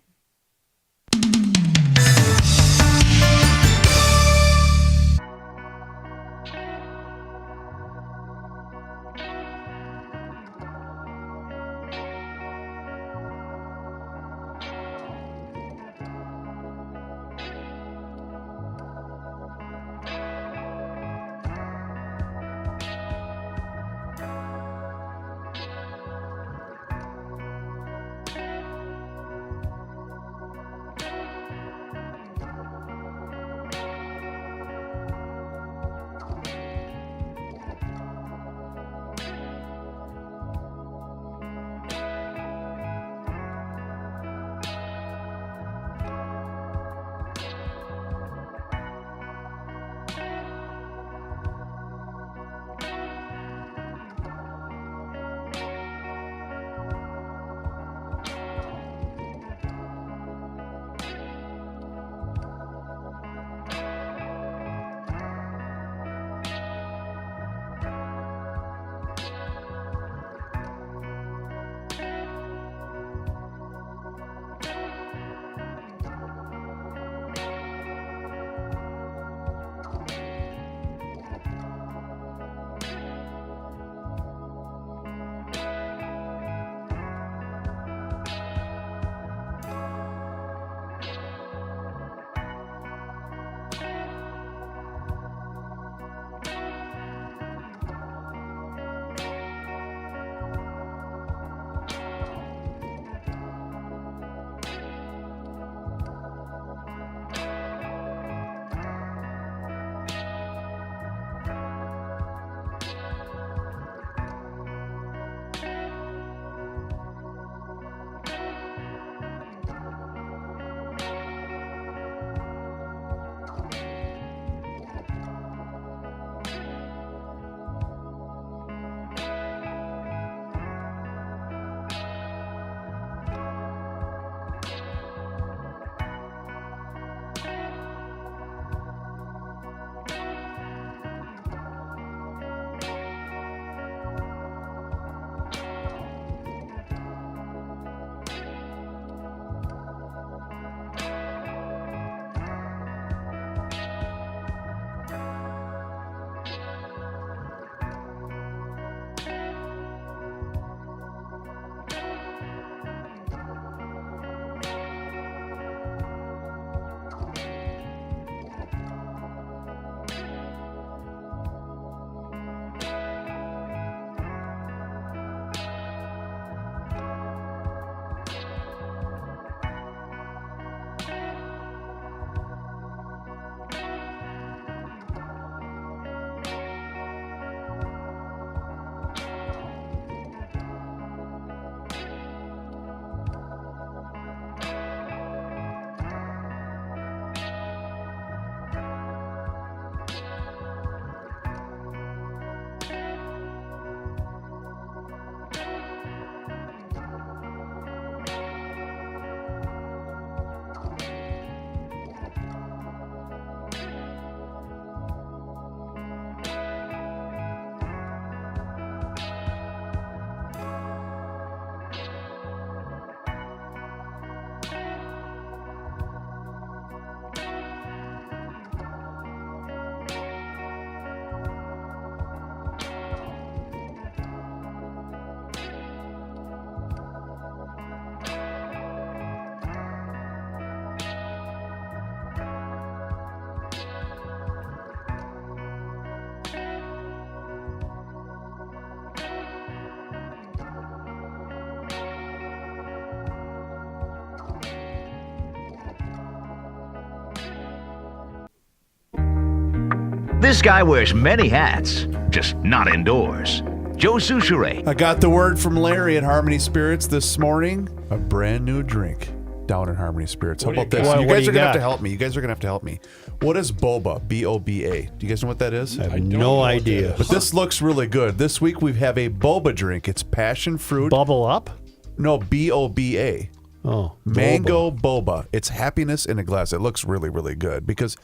[SPEAKER 10] This guy wears many hats, just not indoors. Joe Souchere.
[SPEAKER 4] I got the word from Larry at Harmony Spirits this morning. A brand new drink down in Harmony Spirits. How about this?
[SPEAKER 5] got?
[SPEAKER 4] You
[SPEAKER 5] What
[SPEAKER 4] guys
[SPEAKER 5] do
[SPEAKER 4] are
[SPEAKER 5] you
[SPEAKER 4] going to have
[SPEAKER 5] got?
[SPEAKER 4] to help me. You guys are going to have to help me. What is boba? B-O-B-A. Do you guys know what that is?
[SPEAKER 5] I have no idea.
[SPEAKER 4] But this looks really good. This week we have a boba drink. It's passion fruit.
[SPEAKER 5] Bubble up?
[SPEAKER 4] No, B-O-B-A.
[SPEAKER 5] Oh,
[SPEAKER 4] Mango boba. It's happiness in a glass. It looks really, really good because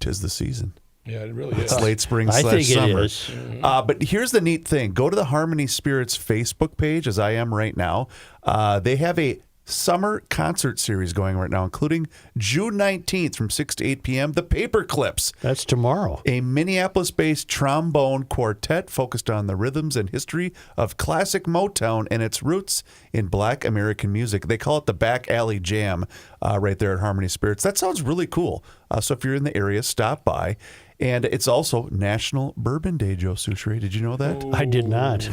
[SPEAKER 4] 'tis the season.
[SPEAKER 8] Yeah, it really is.
[SPEAKER 4] It's late spring
[SPEAKER 5] I think it
[SPEAKER 4] summer.
[SPEAKER 5] is.
[SPEAKER 4] But here's the neat thing. Go to the Harmony Spirits Facebook page, as I am right now. They have a summer concert series going right now, including June 19th from 6 to 8 p.m., the Paper Clips.
[SPEAKER 5] That's tomorrow.
[SPEAKER 4] A Minneapolis-based trombone quartet focused on the rhythms and history of classic Motown and its roots in Black American music. They call it the Back Alley Jam right there at Harmony Spirits. That sounds really cool. So if you're in the area, stop by. And it's also National Bourbon Day, Joe Souchere. Did you know that?
[SPEAKER 5] I did not.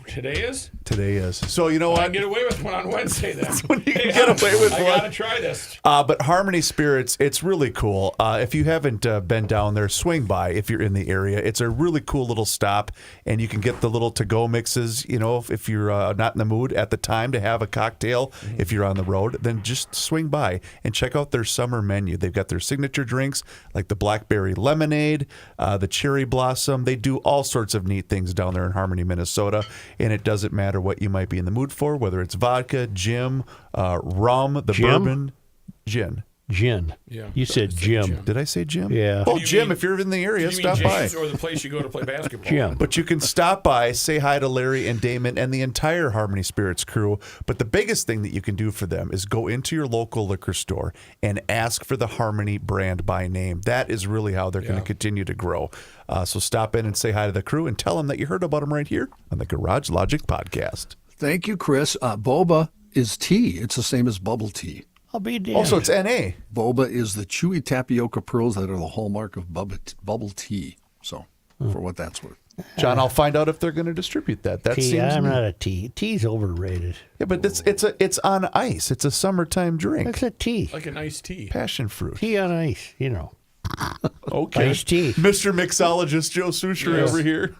[SPEAKER 8] Today is?
[SPEAKER 4] Today is. So you know
[SPEAKER 8] I
[SPEAKER 4] what?
[SPEAKER 8] can get away with one on Wednesday then.
[SPEAKER 4] When you can get away with
[SPEAKER 8] I
[SPEAKER 4] one.
[SPEAKER 8] gotta try this.
[SPEAKER 4] But Harmony Spirits, it's really cool. If you haven't been down there, swing by if you're in the area. It's a really cool little stop, and you can get the little to-go mixes. You know, if you're not in the mood at the time to have a cocktail, if you're on the road, then just swing by and check out their summer menu. They've got their signature drinks like the blackberry lemonade, the cherry blossom. They do all sorts of neat things down there in Harmony, Minnesota, and it doesn't matter what you might be in the mood for, whether it's vodka, gin, rum, the
[SPEAKER 5] Gin?
[SPEAKER 4] bourbon, gin.
[SPEAKER 5] Gin.
[SPEAKER 8] Yeah.
[SPEAKER 5] You said Jim.
[SPEAKER 4] Did I say Jim?
[SPEAKER 5] Yeah.
[SPEAKER 4] Oh,
[SPEAKER 8] Do you
[SPEAKER 4] Jim,
[SPEAKER 8] mean-
[SPEAKER 4] if you're in the area,
[SPEAKER 8] You mean
[SPEAKER 4] stop by.
[SPEAKER 8] James or the place you go to play basketball?
[SPEAKER 5] Jim.
[SPEAKER 4] But you can stop by, say hi to Larry and Damon and the entire Harmony Spirits crew. But the biggest thing that you can do for them is go into your local liquor store and ask for the Harmony brand by name. That is really how they're going to continue to grow. So stop in and say hi to the crew and tell them that you heard about them right here on the Garage Logic podcast.
[SPEAKER 3] Thank you, Chris. Boba is tea. It's the same as bubble tea.
[SPEAKER 5] I'll be damned.
[SPEAKER 4] Also, it's N.A.
[SPEAKER 3] Boba is the chewy tapioca pearls that are the hallmark of bubble tea. So, for what that's worth.
[SPEAKER 4] John, I'll find out if they're going to distribute that. That
[SPEAKER 5] tea.
[SPEAKER 4] seems
[SPEAKER 5] I'm
[SPEAKER 4] neat.
[SPEAKER 5] not a tea. Tea's overrated.
[SPEAKER 4] Yeah, but it's on ice. It's a summertime drink.
[SPEAKER 5] It's a tea.
[SPEAKER 8] Like an iced tea.
[SPEAKER 4] Passion fruit.
[SPEAKER 5] Tea on ice, you know.
[SPEAKER 4] Okay.
[SPEAKER 5] Iced tea.
[SPEAKER 4] Mr. Mixologist Joe Souchere over here.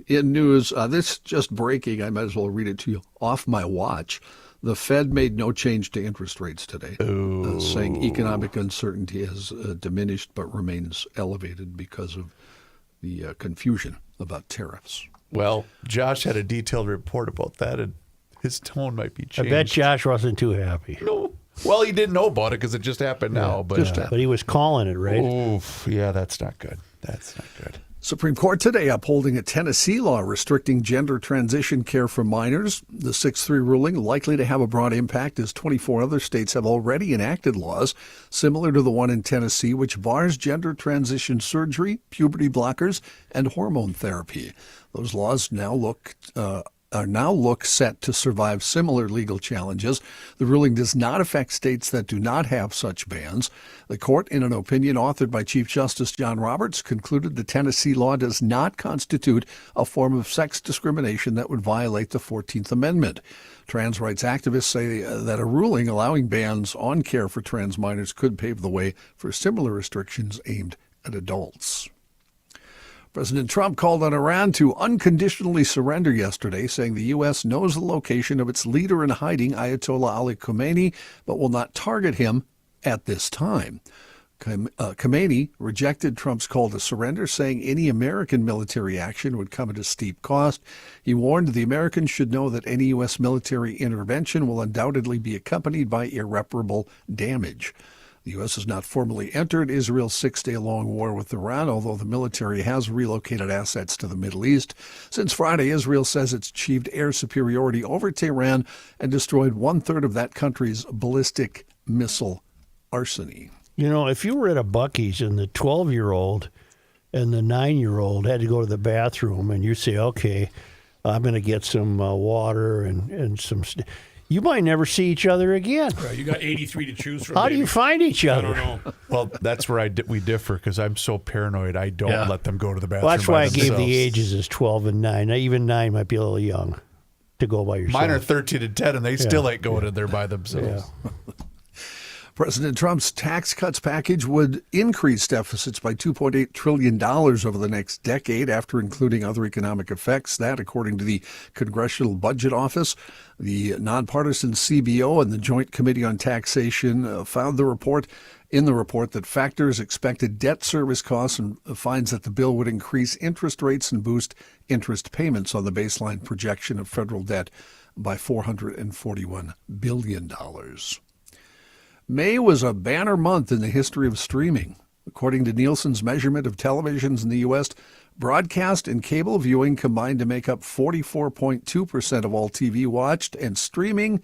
[SPEAKER 3] In news, this just breaking, I might as well read it to you off my watch. The Fed made no change to interest rates today, saying economic uncertainty has diminished but remains elevated because of the confusion about tariffs.
[SPEAKER 4] Well, Josh had a detailed report about that, and his tone might be
[SPEAKER 5] I
[SPEAKER 4] changed.
[SPEAKER 5] bet Josh wasn't too happy.
[SPEAKER 4] No. Well, he didn't know about it because it just happened now. But
[SPEAKER 5] But he was calling it, right?
[SPEAKER 4] oof, yeah, that's not good. That's not good.
[SPEAKER 3] Supreme Court today upholding a Tennessee law restricting gender transition care for minors. The 6-3 ruling likely to have a broad impact as 24 other states have already enacted laws similar to the one in Tennessee, which bars gender transition surgery, puberty blockers, and hormone therapy. Those laws now look set to survive similar legal challenges. The ruling does not affect states that do not have such bans. The court, in an opinion authored by Chief Justice John Roberts, concluded the Tennessee law does not constitute a form of sex discrimination that would violate the 14th Amendment. Trans rights activists say that a ruling allowing bans on care for trans minors could pave the way for similar restrictions aimed at adults. President Trump called on Iran to unconditionally surrender yesterday, saying the U.S. knows the location of its leader in hiding, Ayatollah Ali Khamenei, but will not target him at this time. Khamenei rejected Trump's call to surrender, saying any American military action would come at a steep cost. He warned the Americans should know that any U.S. military intervention will undoubtedly be accompanied by irreparable damage. The U.S. has not formally entered Israel's 6-day-long war with Iran, although the military has relocated assets to the Middle East. Since Friday, Israel says it's achieved air superiority over Tehran and destroyed 1/3 of that country's ballistic missile arsenal.
[SPEAKER 5] You know, if you were at a Buc-ee's and the 12-year-old and the 9-year-old had to go to the bathroom and you say, okay, I'm going to get some water and some... You might never see each other again.
[SPEAKER 8] Right, you got 83 to choose from.
[SPEAKER 5] How do you find each
[SPEAKER 8] I
[SPEAKER 5] other?
[SPEAKER 8] don't know.
[SPEAKER 4] Well, that's where we differ because I'm so paranoid. I don't let them go to the bathroom.
[SPEAKER 5] Well, that's why I gave
[SPEAKER 4] themselves.
[SPEAKER 5] the ages as 12 and 9. Now, even 9 might be a little young to go by yourself.
[SPEAKER 4] Mine are 13 and 10, and they still ain't going in there by themselves.
[SPEAKER 5] Yeah.
[SPEAKER 3] President Trump's tax cuts package would increase deficits by $2.8 trillion over the next decade after including other economic effects. That, according to the Congressional Budget Office, the nonpartisan CBO and the Joint Committee on Taxation found in the report that factors expected debt service costs and finds that the bill would increase interest rates and boost interest payments on the baseline projection of federal debt by $441 billion. May was a banner month in the history of streaming. According to Nielsen's measurement of televisions in the U.S., broadcast and cable viewing combined to make up 44.2% of all TV watched, and streaming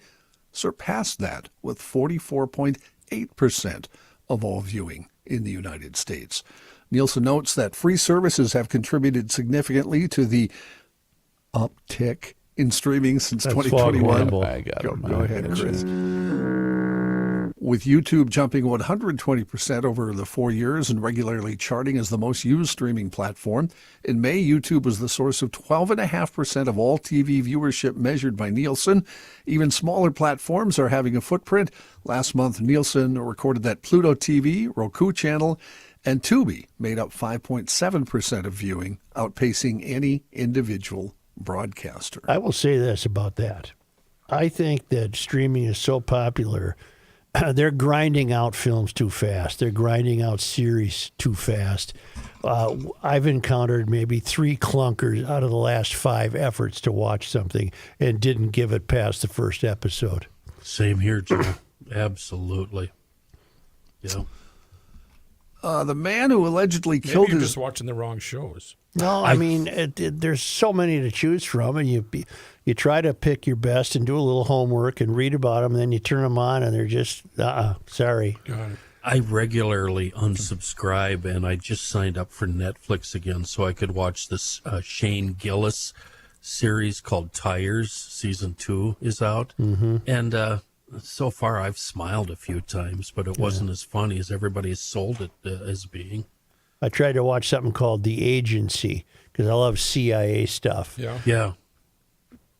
[SPEAKER 3] surpassed that with 44.8% of all viewing in the United States. Nielsen notes that free services have contributed significantly to the uptick in streaming since 2021. Go ahead, Chris. With YouTube jumping 120% over the 4 years and regularly charting as the most used streaming platform. In May, YouTube was the source of 12.5% of all TV viewership measured by Nielsen. Even smaller platforms are having a footprint. Last month, Nielsen recorded that Pluto TV, Roku Channel, and Tubi made up 5.7% of viewing, outpacing any individual broadcaster.
[SPEAKER 5] I will say this about that. I think that streaming is so popular, they're grinding out films too fast. They're grinding out series too fast. I've encountered maybe 3 clunkers out of the last 5 efforts to watch something and didn't give it past the first episode.
[SPEAKER 7] Same here, Joe. Absolutely. Yeah.
[SPEAKER 3] The man who allegedly
[SPEAKER 8] Maybe
[SPEAKER 3] killed
[SPEAKER 8] you're
[SPEAKER 3] his...
[SPEAKER 8] just watching the wrong shows.
[SPEAKER 5] No, I mean, there's so many to choose from, and you try to pick your best and do a little homework and read about them, and then you turn them on, and they're just, sorry.
[SPEAKER 7] I regularly unsubscribe, and I just signed up for Netflix again so I could watch this Shane Gillis series called Tires. Season 2 is out, and so far I've smiled a few times, but it wasn't as funny as everybody has sold it as being.
[SPEAKER 5] I tried to watch something called The Agency because I love CIA stuff.
[SPEAKER 7] Yeah.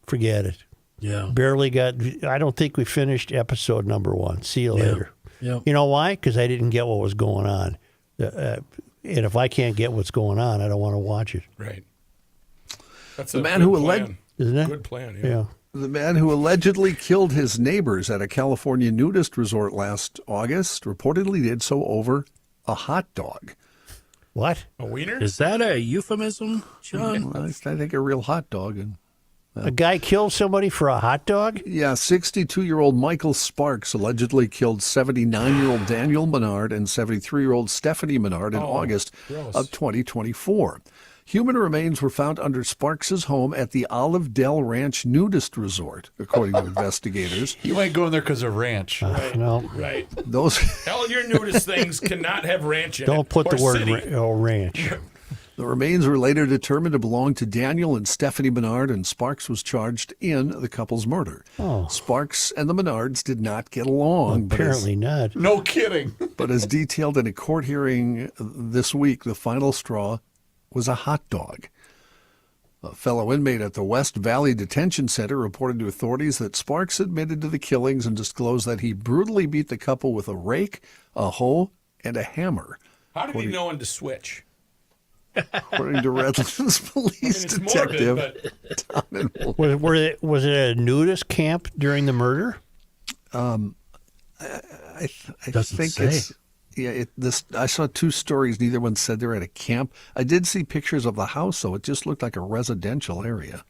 [SPEAKER 5] Forget it.
[SPEAKER 7] Yeah.
[SPEAKER 5] Barely got, I don't think we finished episode number 1. See you later.
[SPEAKER 7] Yeah.
[SPEAKER 5] You know why? Because I didn't get what was going on. And if I can't get what's going on, I don't want to watch it.
[SPEAKER 8] Right. That's
[SPEAKER 3] The
[SPEAKER 8] a
[SPEAKER 3] man
[SPEAKER 8] good
[SPEAKER 3] who
[SPEAKER 8] plan.
[SPEAKER 5] Isn't it?
[SPEAKER 8] Good plan,
[SPEAKER 5] Yeah.
[SPEAKER 3] The man who allegedly killed his neighbors at a California nudist resort last August reportedly did so over a hot dog.
[SPEAKER 5] What?
[SPEAKER 8] A wiener?
[SPEAKER 7] Is that a euphemism, John?
[SPEAKER 3] Well, I think a real hot dog. And
[SPEAKER 5] A guy killed somebody for a hot dog?
[SPEAKER 3] yeah, 62-year-old Michael Sparks allegedly killed 79-year-old Daniel Menard and 73-year-old Stephanie Menard in August of 2024. Human remains were found under Sparks's home at the Olive Dell Ranch Nudist Resort, according to investigators.
[SPEAKER 4] You ain't going there because of ranch.
[SPEAKER 5] No.
[SPEAKER 8] Right.
[SPEAKER 3] Those
[SPEAKER 8] All your nudist things cannot have ranch in it.
[SPEAKER 5] Don't put
[SPEAKER 8] or
[SPEAKER 5] the word
[SPEAKER 8] city.
[SPEAKER 5] ranch.
[SPEAKER 3] The remains were later determined to belong to Daniel and Stephanie Menard, and Sparks was charged in the couple's murder.
[SPEAKER 5] Oh.
[SPEAKER 3] Sparks and the Menards did not get along.
[SPEAKER 5] Apparently not.
[SPEAKER 8] No kidding.
[SPEAKER 3] But as detailed in a court hearing this week, the final straw was a hot dog. A fellow inmate at the West Valley Detention Center reported to authorities that Sparks admitted to the killings and disclosed that he brutally beat the couple with a rake, a hoe, and a hammer.
[SPEAKER 8] How did he know when to switch?
[SPEAKER 3] According to Redlands police
[SPEAKER 8] It's
[SPEAKER 3] detective
[SPEAKER 8] morbid,
[SPEAKER 3] Tom and
[SPEAKER 5] Was it a nudist camp during the murder?
[SPEAKER 3] I
[SPEAKER 7] Doesn't
[SPEAKER 3] think
[SPEAKER 7] say.
[SPEAKER 3] it's I saw 2 stories. Neither one said they're at a camp. I did see pictures of the house, though. It just looked like a residential area.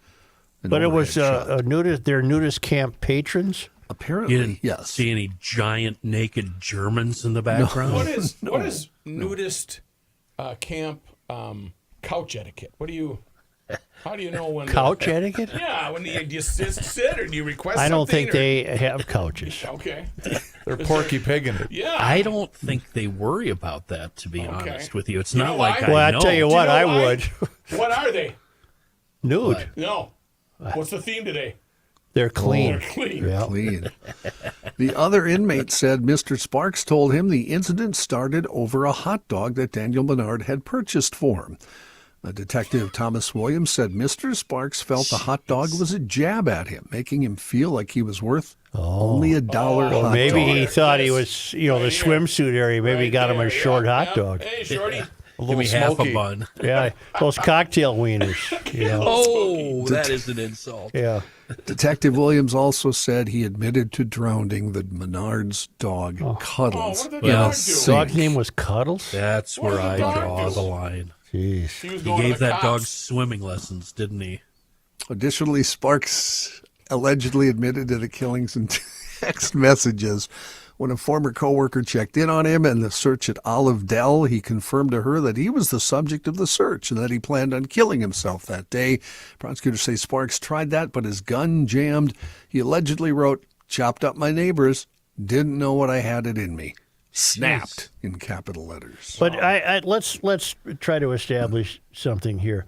[SPEAKER 5] But it was a nudist. They're nudist camp patrons.
[SPEAKER 3] Apparently,
[SPEAKER 7] You didn't
[SPEAKER 3] yes.
[SPEAKER 7] see any giant naked Germans in the background?
[SPEAKER 8] What is nudist camp couch etiquette? How do you know when
[SPEAKER 5] Couch etiquette?
[SPEAKER 8] Yeah, when you just sit or do you request
[SPEAKER 5] I don't
[SPEAKER 8] something,
[SPEAKER 5] think they have couches.
[SPEAKER 8] Okay.
[SPEAKER 4] They're Porky Pigging it.
[SPEAKER 8] Yeah.
[SPEAKER 7] I don't think they worry about that, to be honest with you. It's
[SPEAKER 8] You
[SPEAKER 7] not
[SPEAKER 8] know
[SPEAKER 7] like
[SPEAKER 8] why?
[SPEAKER 7] I
[SPEAKER 5] Well,
[SPEAKER 7] know.
[SPEAKER 5] I'll tell you
[SPEAKER 8] Do
[SPEAKER 5] what,
[SPEAKER 8] know
[SPEAKER 5] I
[SPEAKER 8] why?
[SPEAKER 5] would.
[SPEAKER 8] What are they?
[SPEAKER 5] Nude.
[SPEAKER 8] No. What's the theme today?
[SPEAKER 5] They're clean.
[SPEAKER 8] They're clean.
[SPEAKER 5] Yeah.
[SPEAKER 3] Clean. The other inmate said Mr. Sparks told him the incident started over a hot dog that Daniel Menard had purchased for him. Detective Thomas Williams said Mr. Sparks felt the hot dog was a jab at him, making him feel like he was worth only $1
[SPEAKER 5] Well,
[SPEAKER 3] hot
[SPEAKER 5] maybe
[SPEAKER 3] dog.
[SPEAKER 5] he thought he was, the swimsuit area. Maybe he got him a short hot dog.
[SPEAKER 8] Hey, shorty.
[SPEAKER 7] Give me half a bun.
[SPEAKER 5] Yeah, those cocktail wieners.
[SPEAKER 7] Oh, that is an insult.
[SPEAKER 5] Yeah.
[SPEAKER 3] Detective Williams also said he admitted to drowning the Menard's dog, Cuddles.
[SPEAKER 8] what did
[SPEAKER 3] in
[SPEAKER 8] the
[SPEAKER 3] a
[SPEAKER 8] dog do?
[SPEAKER 3] sink.
[SPEAKER 5] Dog's name was Cuddles?
[SPEAKER 7] That's
[SPEAKER 8] What
[SPEAKER 7] where
[SPEAKER 8] did
[SPEAKER 7] I
[SPEAKER 8] the dog
[SPEAKER 7] draw
[SPEAKER 8] do?
[SPEAKER 7] the line.
[SPEAKER 5] Jeez.
[SPEAKER 8] He was
[SPEAKER 7] He
[SPEAKER 8] going to
[SPEAKER 7] gave
[SPEAKER 8] the
[SPEAKER 7] that dog
[SPEAKER 8] cops.
[SPEAKER 7] swimming lessons, didn't he?
[SPEAKER 3] Additionally, Sparks allegedly admitted to the killings in text messages. When a former coworker checked in on him and the search at Olive Dell, he confirmed to her that he was the subject of the search and that he planned on killing himself that day. Prosecutors say Sparks tried that, but his gun jammed. He allegedly wrote, "Chopped up my neighbors, didn't know what I had it in me." Snapped in capital letters.
[SPEAKER 5] But let's try to establish something here.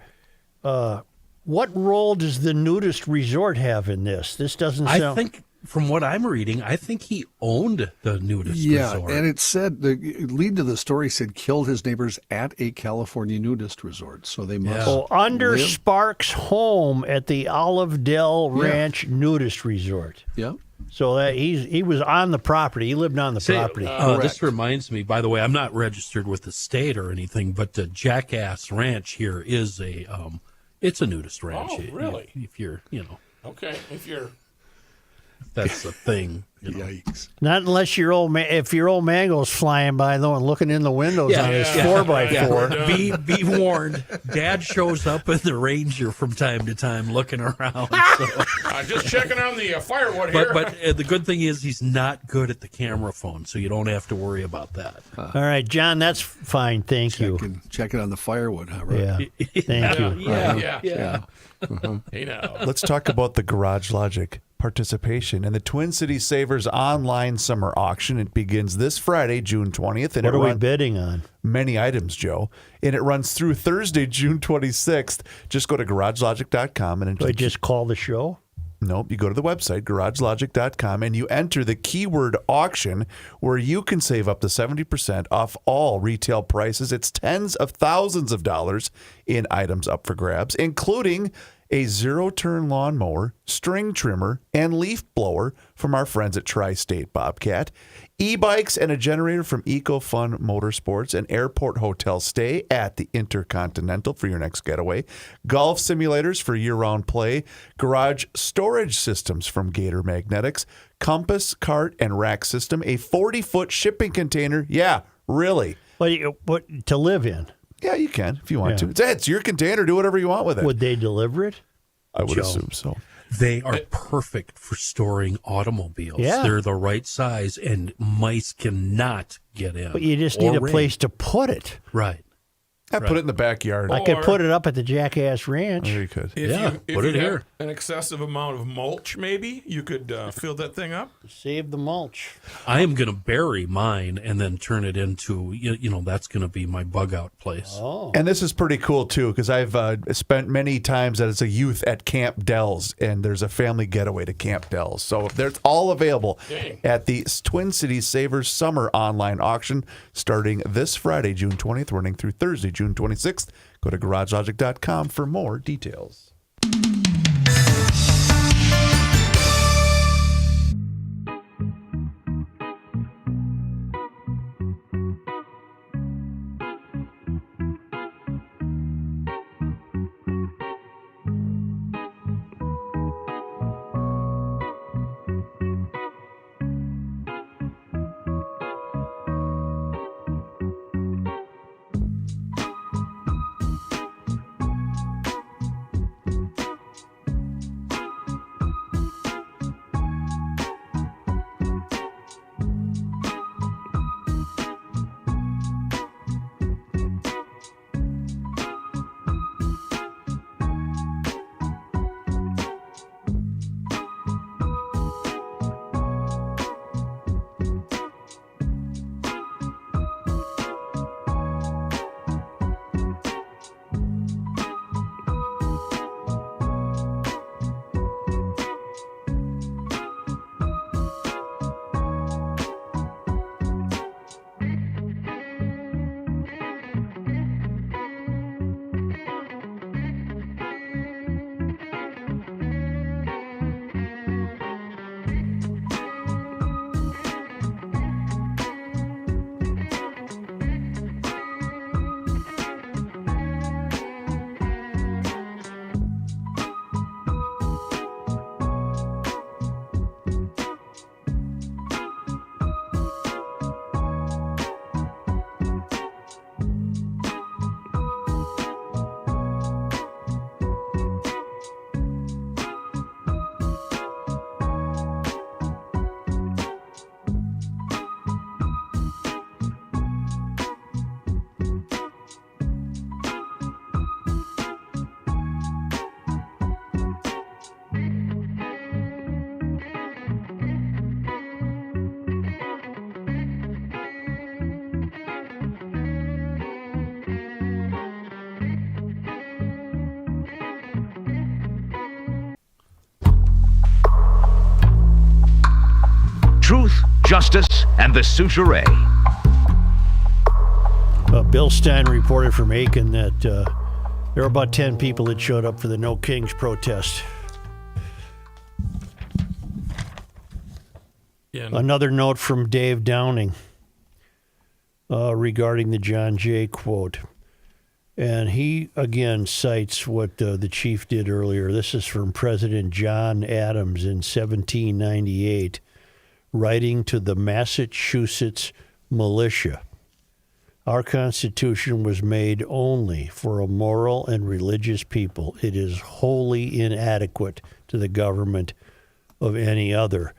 [SPEAKER 5] What role does the nudist resort have in this? This doesn't sound...
[SPEAKER 7] I think, from what I'm reading, I think he owned the nudist resort.
[SPEAKER 3] And it said, the lead to the story said killed his neighbors at a California nudist resort. So they must
[SPEAKER 5] under
[SPEAKER 3] live.
[SPEAKER 5] Sparks' home at the Olive Dell Ranch Nudist Resort.
[SPEAKER 3] Yeah.
[SPEAKER 5] So that he was on the property. He lived on the property.
[SPEAKER 7] This reminds me, by the way, I'm not registered with the state or anything, but the Jackass Ranch here is it's a nudist ranch.
[SPEAKER 8] Oh, really?
[SPEAKER 7] If you're,
[SPEAKER 8] Okay, if you're...
[SPEAKER 7] that's the thing.
[SPEAKER 3] Yikes.
[SPEAKER 5] Not unless if your old man goes flying by though and looking in the windows on his 4x4.
[SPEAKER 7] Be warned. Dad shows up in the Ranger from time to time looking around. So.
[SPEAKER 8] just checking on the firewood here.
[SPEAKER 7] But the good thing is he's not good at the camera phone, so you don't have to worry about that.
[SPEAKER 5] All right, John, that's fine. Thank you.
[SPEAKER 3] Checking on the firewood, huh? Right?
[SPEAKER 5] Yeah. Thank you.
[SPEAKER 8] Yeah. Hey, now.
[SPEAKER 4] Let's talk about the Garage Logic participation in the Twin Cities Savers online summer auction. It begins this Friday, June 20th. And
[SPEAKER 5] What are we bidding on?
[SPEAKER 4] Many items, Joe. And it runs through Thursday, June 26th. Just go to garagelogic.com. And
[SPEAKER 5] Do I just call the show?
[SPEAKER 4] Nope. You go to the website, garagelogic.com, and you enter the keyword auction, where you can save up to 70% off all retail prices. It's tens of thousands of dollars in items up for grabs, including a zero-turn lawnmower, string trimmer, and leaf blower from our friends at Tri-State Bobcat, e-bikes and a generator from EcoFun Motorsports, an airport hotel stay at the Intercontinental for your next getaway, golf simulators for year-round play, garage storage systems from Gator Magnetics, compass, cart, and rack system, a 40-foot shipping container. Yeah, really.
[SPEAKER 5] What to live in?
[SPEAKER 4] Yeah, you can if you want to. It's your container. Do whatever you want with it.
[SPEAKER 5] Would they deliver it?
[SPEAKER 4] I would
[SPEAKER 7] Joe,
[SPEAKER 4] assume so.
[SPEAKER 7] They are perfect for storing automobiles.
[SPEAKER 5] Yeah.
[SPEAKER 7] They're the right size, and mice cannot get in.
[SPEAKER 5] But you just
[SPEAKER 7] or
[SPEAKER 5] need a
[SPEAKER 7] rain.
[SPEAKER 5] place to put it.
[SPEAKER 7] Right.
[SPEAKER 4] I put it in the backyard.
[SPEAKER 5] I could put it up at the Jackass Ranch.
[SPEAKER 4] There you could.
[SPEAKER 8] If
[SPEAKER 7] put it
[SPEAKER 8] you
[SPEAKER 7] here.
[SPEAKER 8] have an excessive amount of mulch, maybe you could fill that thing up.
[SPEAKER 5] Save the mulch.
[SPEAKER 7] I am going to bury mine and then turn it into, that's going to be my bug out place.
[SPEAKER 5] Oh.
[SPEAKER 4] And this is pretty cool, too, because I've spent many times as a youth at Camp Dells, and there's a family getaway to Camp Dells. So they're all available at the Twin Cities Savers Summer Online Auction starting this Friday, June 20th, running through Thursday, June 26th. Go to garagelogic.com for more details.
[SPEAKER 10] justice, and the Souchere.
[SPEAKER 5] Bill Stein reported from Aiken that there were about 10 people that showed up for the No Kings protest.
[SPEAKER 8] Yeah.
[SPEAKER 5] Another note from Dave Downing regarding the John Jay quote. And he, again, cites what the chief did earlier. This is from President John Adams in 1798, writing to the Massachusetts militia. Our Constitution was made only for a moral and religious people. It is wholly inadequate to the government of any other,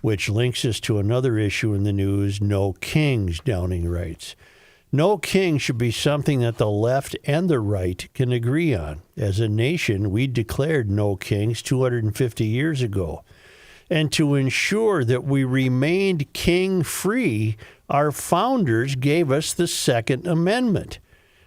[SPEAKER 5] which links us to another issue in the news, no kings, Downing writes. No king should be something that the left and the right can agree on. As a nation, we declared no kings 250 years ago. And to ensure that we remained king-free, our founders gave us the Second Amendment.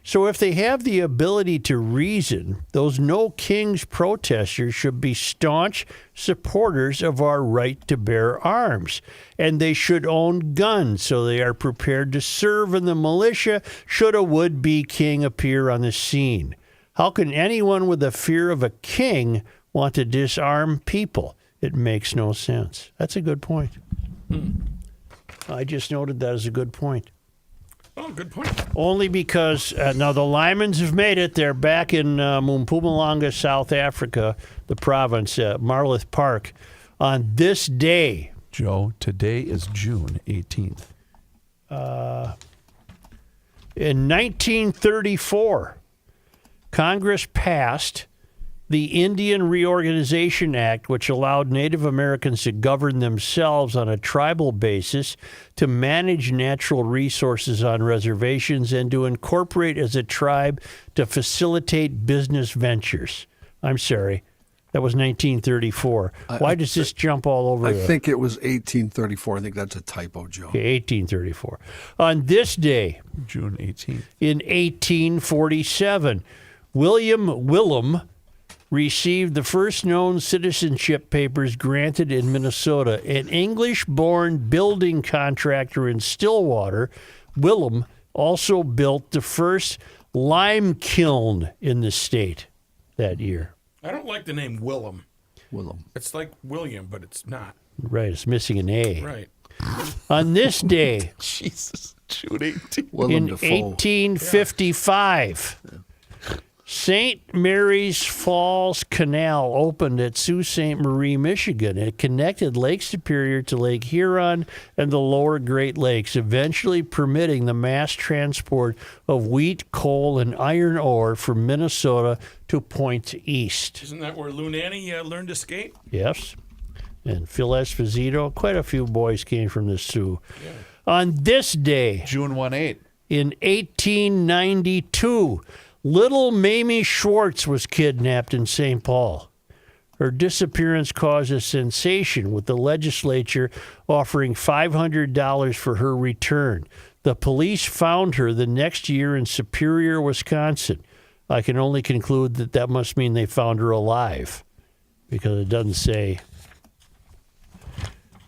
[SPEAKER 5] So if they have the ability to reason, those no kings protesters should be staunch supporters of our right to bear arms. And they should own guns so they are prepared to serve in the militia should a would-be king appear on the scene. How can anyone with a fear of a king want to disarm people? It makes no sense. That's a good point. I just noted that as a good point.
[SPEAKER 8] Oh, good point.
[SPEAKER 5] Only because now the Lymans have made it. They're back in Mpumalanga, South Africa, the province, Marloth Park, on this day.
[SPEAKER 4] Joe, today is June 18th.
[SPEAKER 5] In 1934, Congress passed the Indian Reorganization Act, which allowed Native Americans to govern themselves on a tribal basis, to manage natural resources on reservations, and to incorporate as a tribe to facilitate business ventures. I'm sorry, that was 1934. Why does this jump all over?
[SPEAKER 3] I think it was 1834. I think that's a typo, Joe.
[SPEAKER 5] Okay, 1834. On this day,
[SPEAKER 4] June 18th.
[SPEAKER 5] in 1847, William Willem received the first known citizenship papers granted in Minnesota. An English-born building contractor in Stillwater, Willem also built the first lime kiln in the state that year.
[SPEAKER 8] I don't like the name Willem.
[SPEAKER 3] Willem.
[SPEAKER 8] It's like William, but it's not.
[SPEAKER 5] Right, it's missing an A.
[SPEAKER 8] Right.
[SPEAKER 5] On this day,
[SPEAKER 4] Jesus, June 18th.
[SPEAKER 3] Willem
[SPEAKER 5] in
[SPEAKER 3] Dafoe.
[SPEAKER 5] 1855, St. Mary's Falls Canal opened at Sault Ste. Marie, Michigan. It connected Lake Superior to Lake Huron and the lower Great Lakes, eventually permitting the mass transport of wheat, coal, and iron ore from Minnesota to Point East.
[SPEAKER 8] Isn't that where Lou Nanny learned to skate?
[SPEAKER 5] Yes. And Phil Esposito, quite a few boys came from the Sioux. Yeah. On this day,
[SPEAKER 4] June 1-8.
[SPEAKER 5] in 1892, little Mamie Schwartz was kidnapped in St. Paul. Her disappearance caused a sensation, with the legislature offering $500 for her return. The police found her the next year in Superior, Wisconsin. I can only conclude that that must mean they found her alive, because it doesn't say.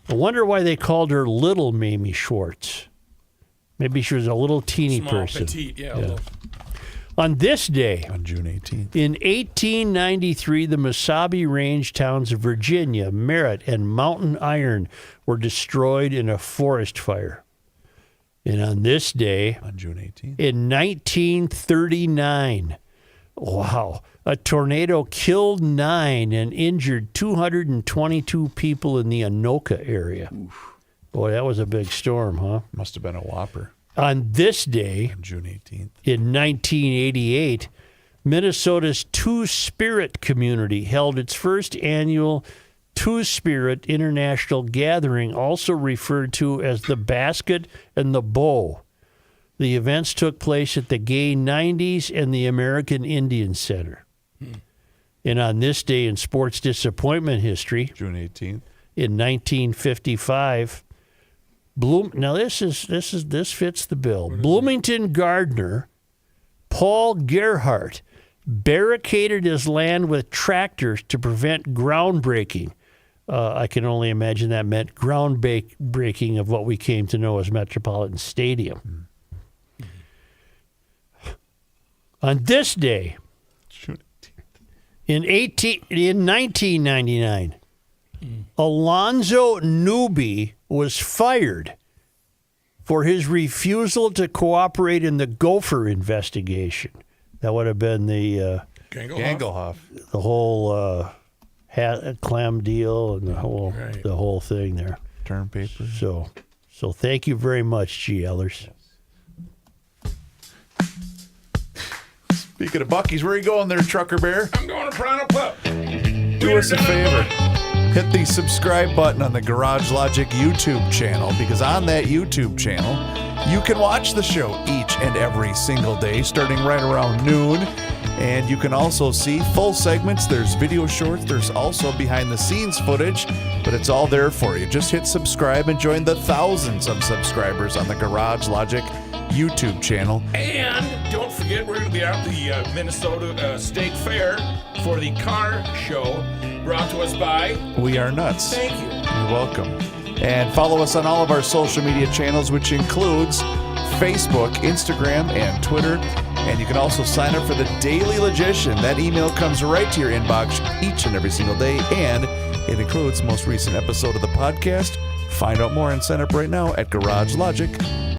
[SPEAKER 5] I wonder why they called her Little Mamie Schwartz. Maybe she was a little teeny
[SPEAKER 8] Small,
[SPEAKER 5] person.
[SPEAKER 8] petite, yeah. Little.
[SPEAKER 5] On this day,
[SPEAKER 4] On June 18th.
[SPEAKER 5] in 1893, the Mesabi Range towns of Virginia, Merritt, and Mountain Iron were destroyed in a forest fire. And on this day,
[SPEAKER 4] On June 18th.
[SPEAKER 5] in 1939, wow, a tornado killed 9 and injured 222 people in the Anoka area. Oof. Boy, that was a big storm, huh?
[SPEAKER 4] Must have been a whopper.
[SPEAKER 5] On this day,
[SPEAKER 4] On June 18th.
[SPEAKER 5] in 1988, Minnesota's Two-Spirit community held its first annual Two-Spirit International Gathering, also referred to as the Basket and the Bow. The events took place at the Gay 90s and the American Indian Center. And on this day in sports disappointment history,
[SPEAKER 4] June 18th.
[SPEAKER 5] in 1955, now this fits the bill. Bloomington gardener Paul Gerhardt barricaded his land with tractors to prevent groundbreaking I can only imagine that meant groundbreaking of what we came to know as Metropolitan Stadium. On this day, in 1999, Alonzo Newby was fired for his refusal to cooperate in the Gopher investigation. That would have been the
[SPEAKER 4] Gangelhoff.
[SPEAKER 5] the whole clam deal and the whole thing there.
[SPEAKER 4] Term paper.
[SPEAKER 5] So thank you very much, GLers.
[SPEAKER 4] Speaking of Buc-ee's, where are you going there, Trucker Bear?
[SPEAKER 8] I'm going to Pronto Pup.
[SPEAKER 4] Do us a favor. Hit the subscribe button on the Garage Logic YouTube channel, because on that YouTube channel, you can watch the show each and every single day, starting right around noon. And you can also see full segments. There's video shorts. There's also behind-the-scenes footage, but it's all there for you. Just hit subscribe and join the thousands of subscribers on the Garage Logic YouTube channel.
[SPEAKER 8] And don't forget, we're going to be out at the Minnesota State Fair for the car show brought to us by
[SPEAKER 4] We Are Nuts.
[SPEAKER 8] Thank you.
[SPEAKER 4] You're welcome. And follow us on all of our social media channels, which includes Facebook, Instagram, and Twitter. And you can also sign up for the Daily Logician. That email comes right to your inbox each and every single day, and it includes the most recent episode of the podcast. Find out more and sign up right now at garagelogic.com.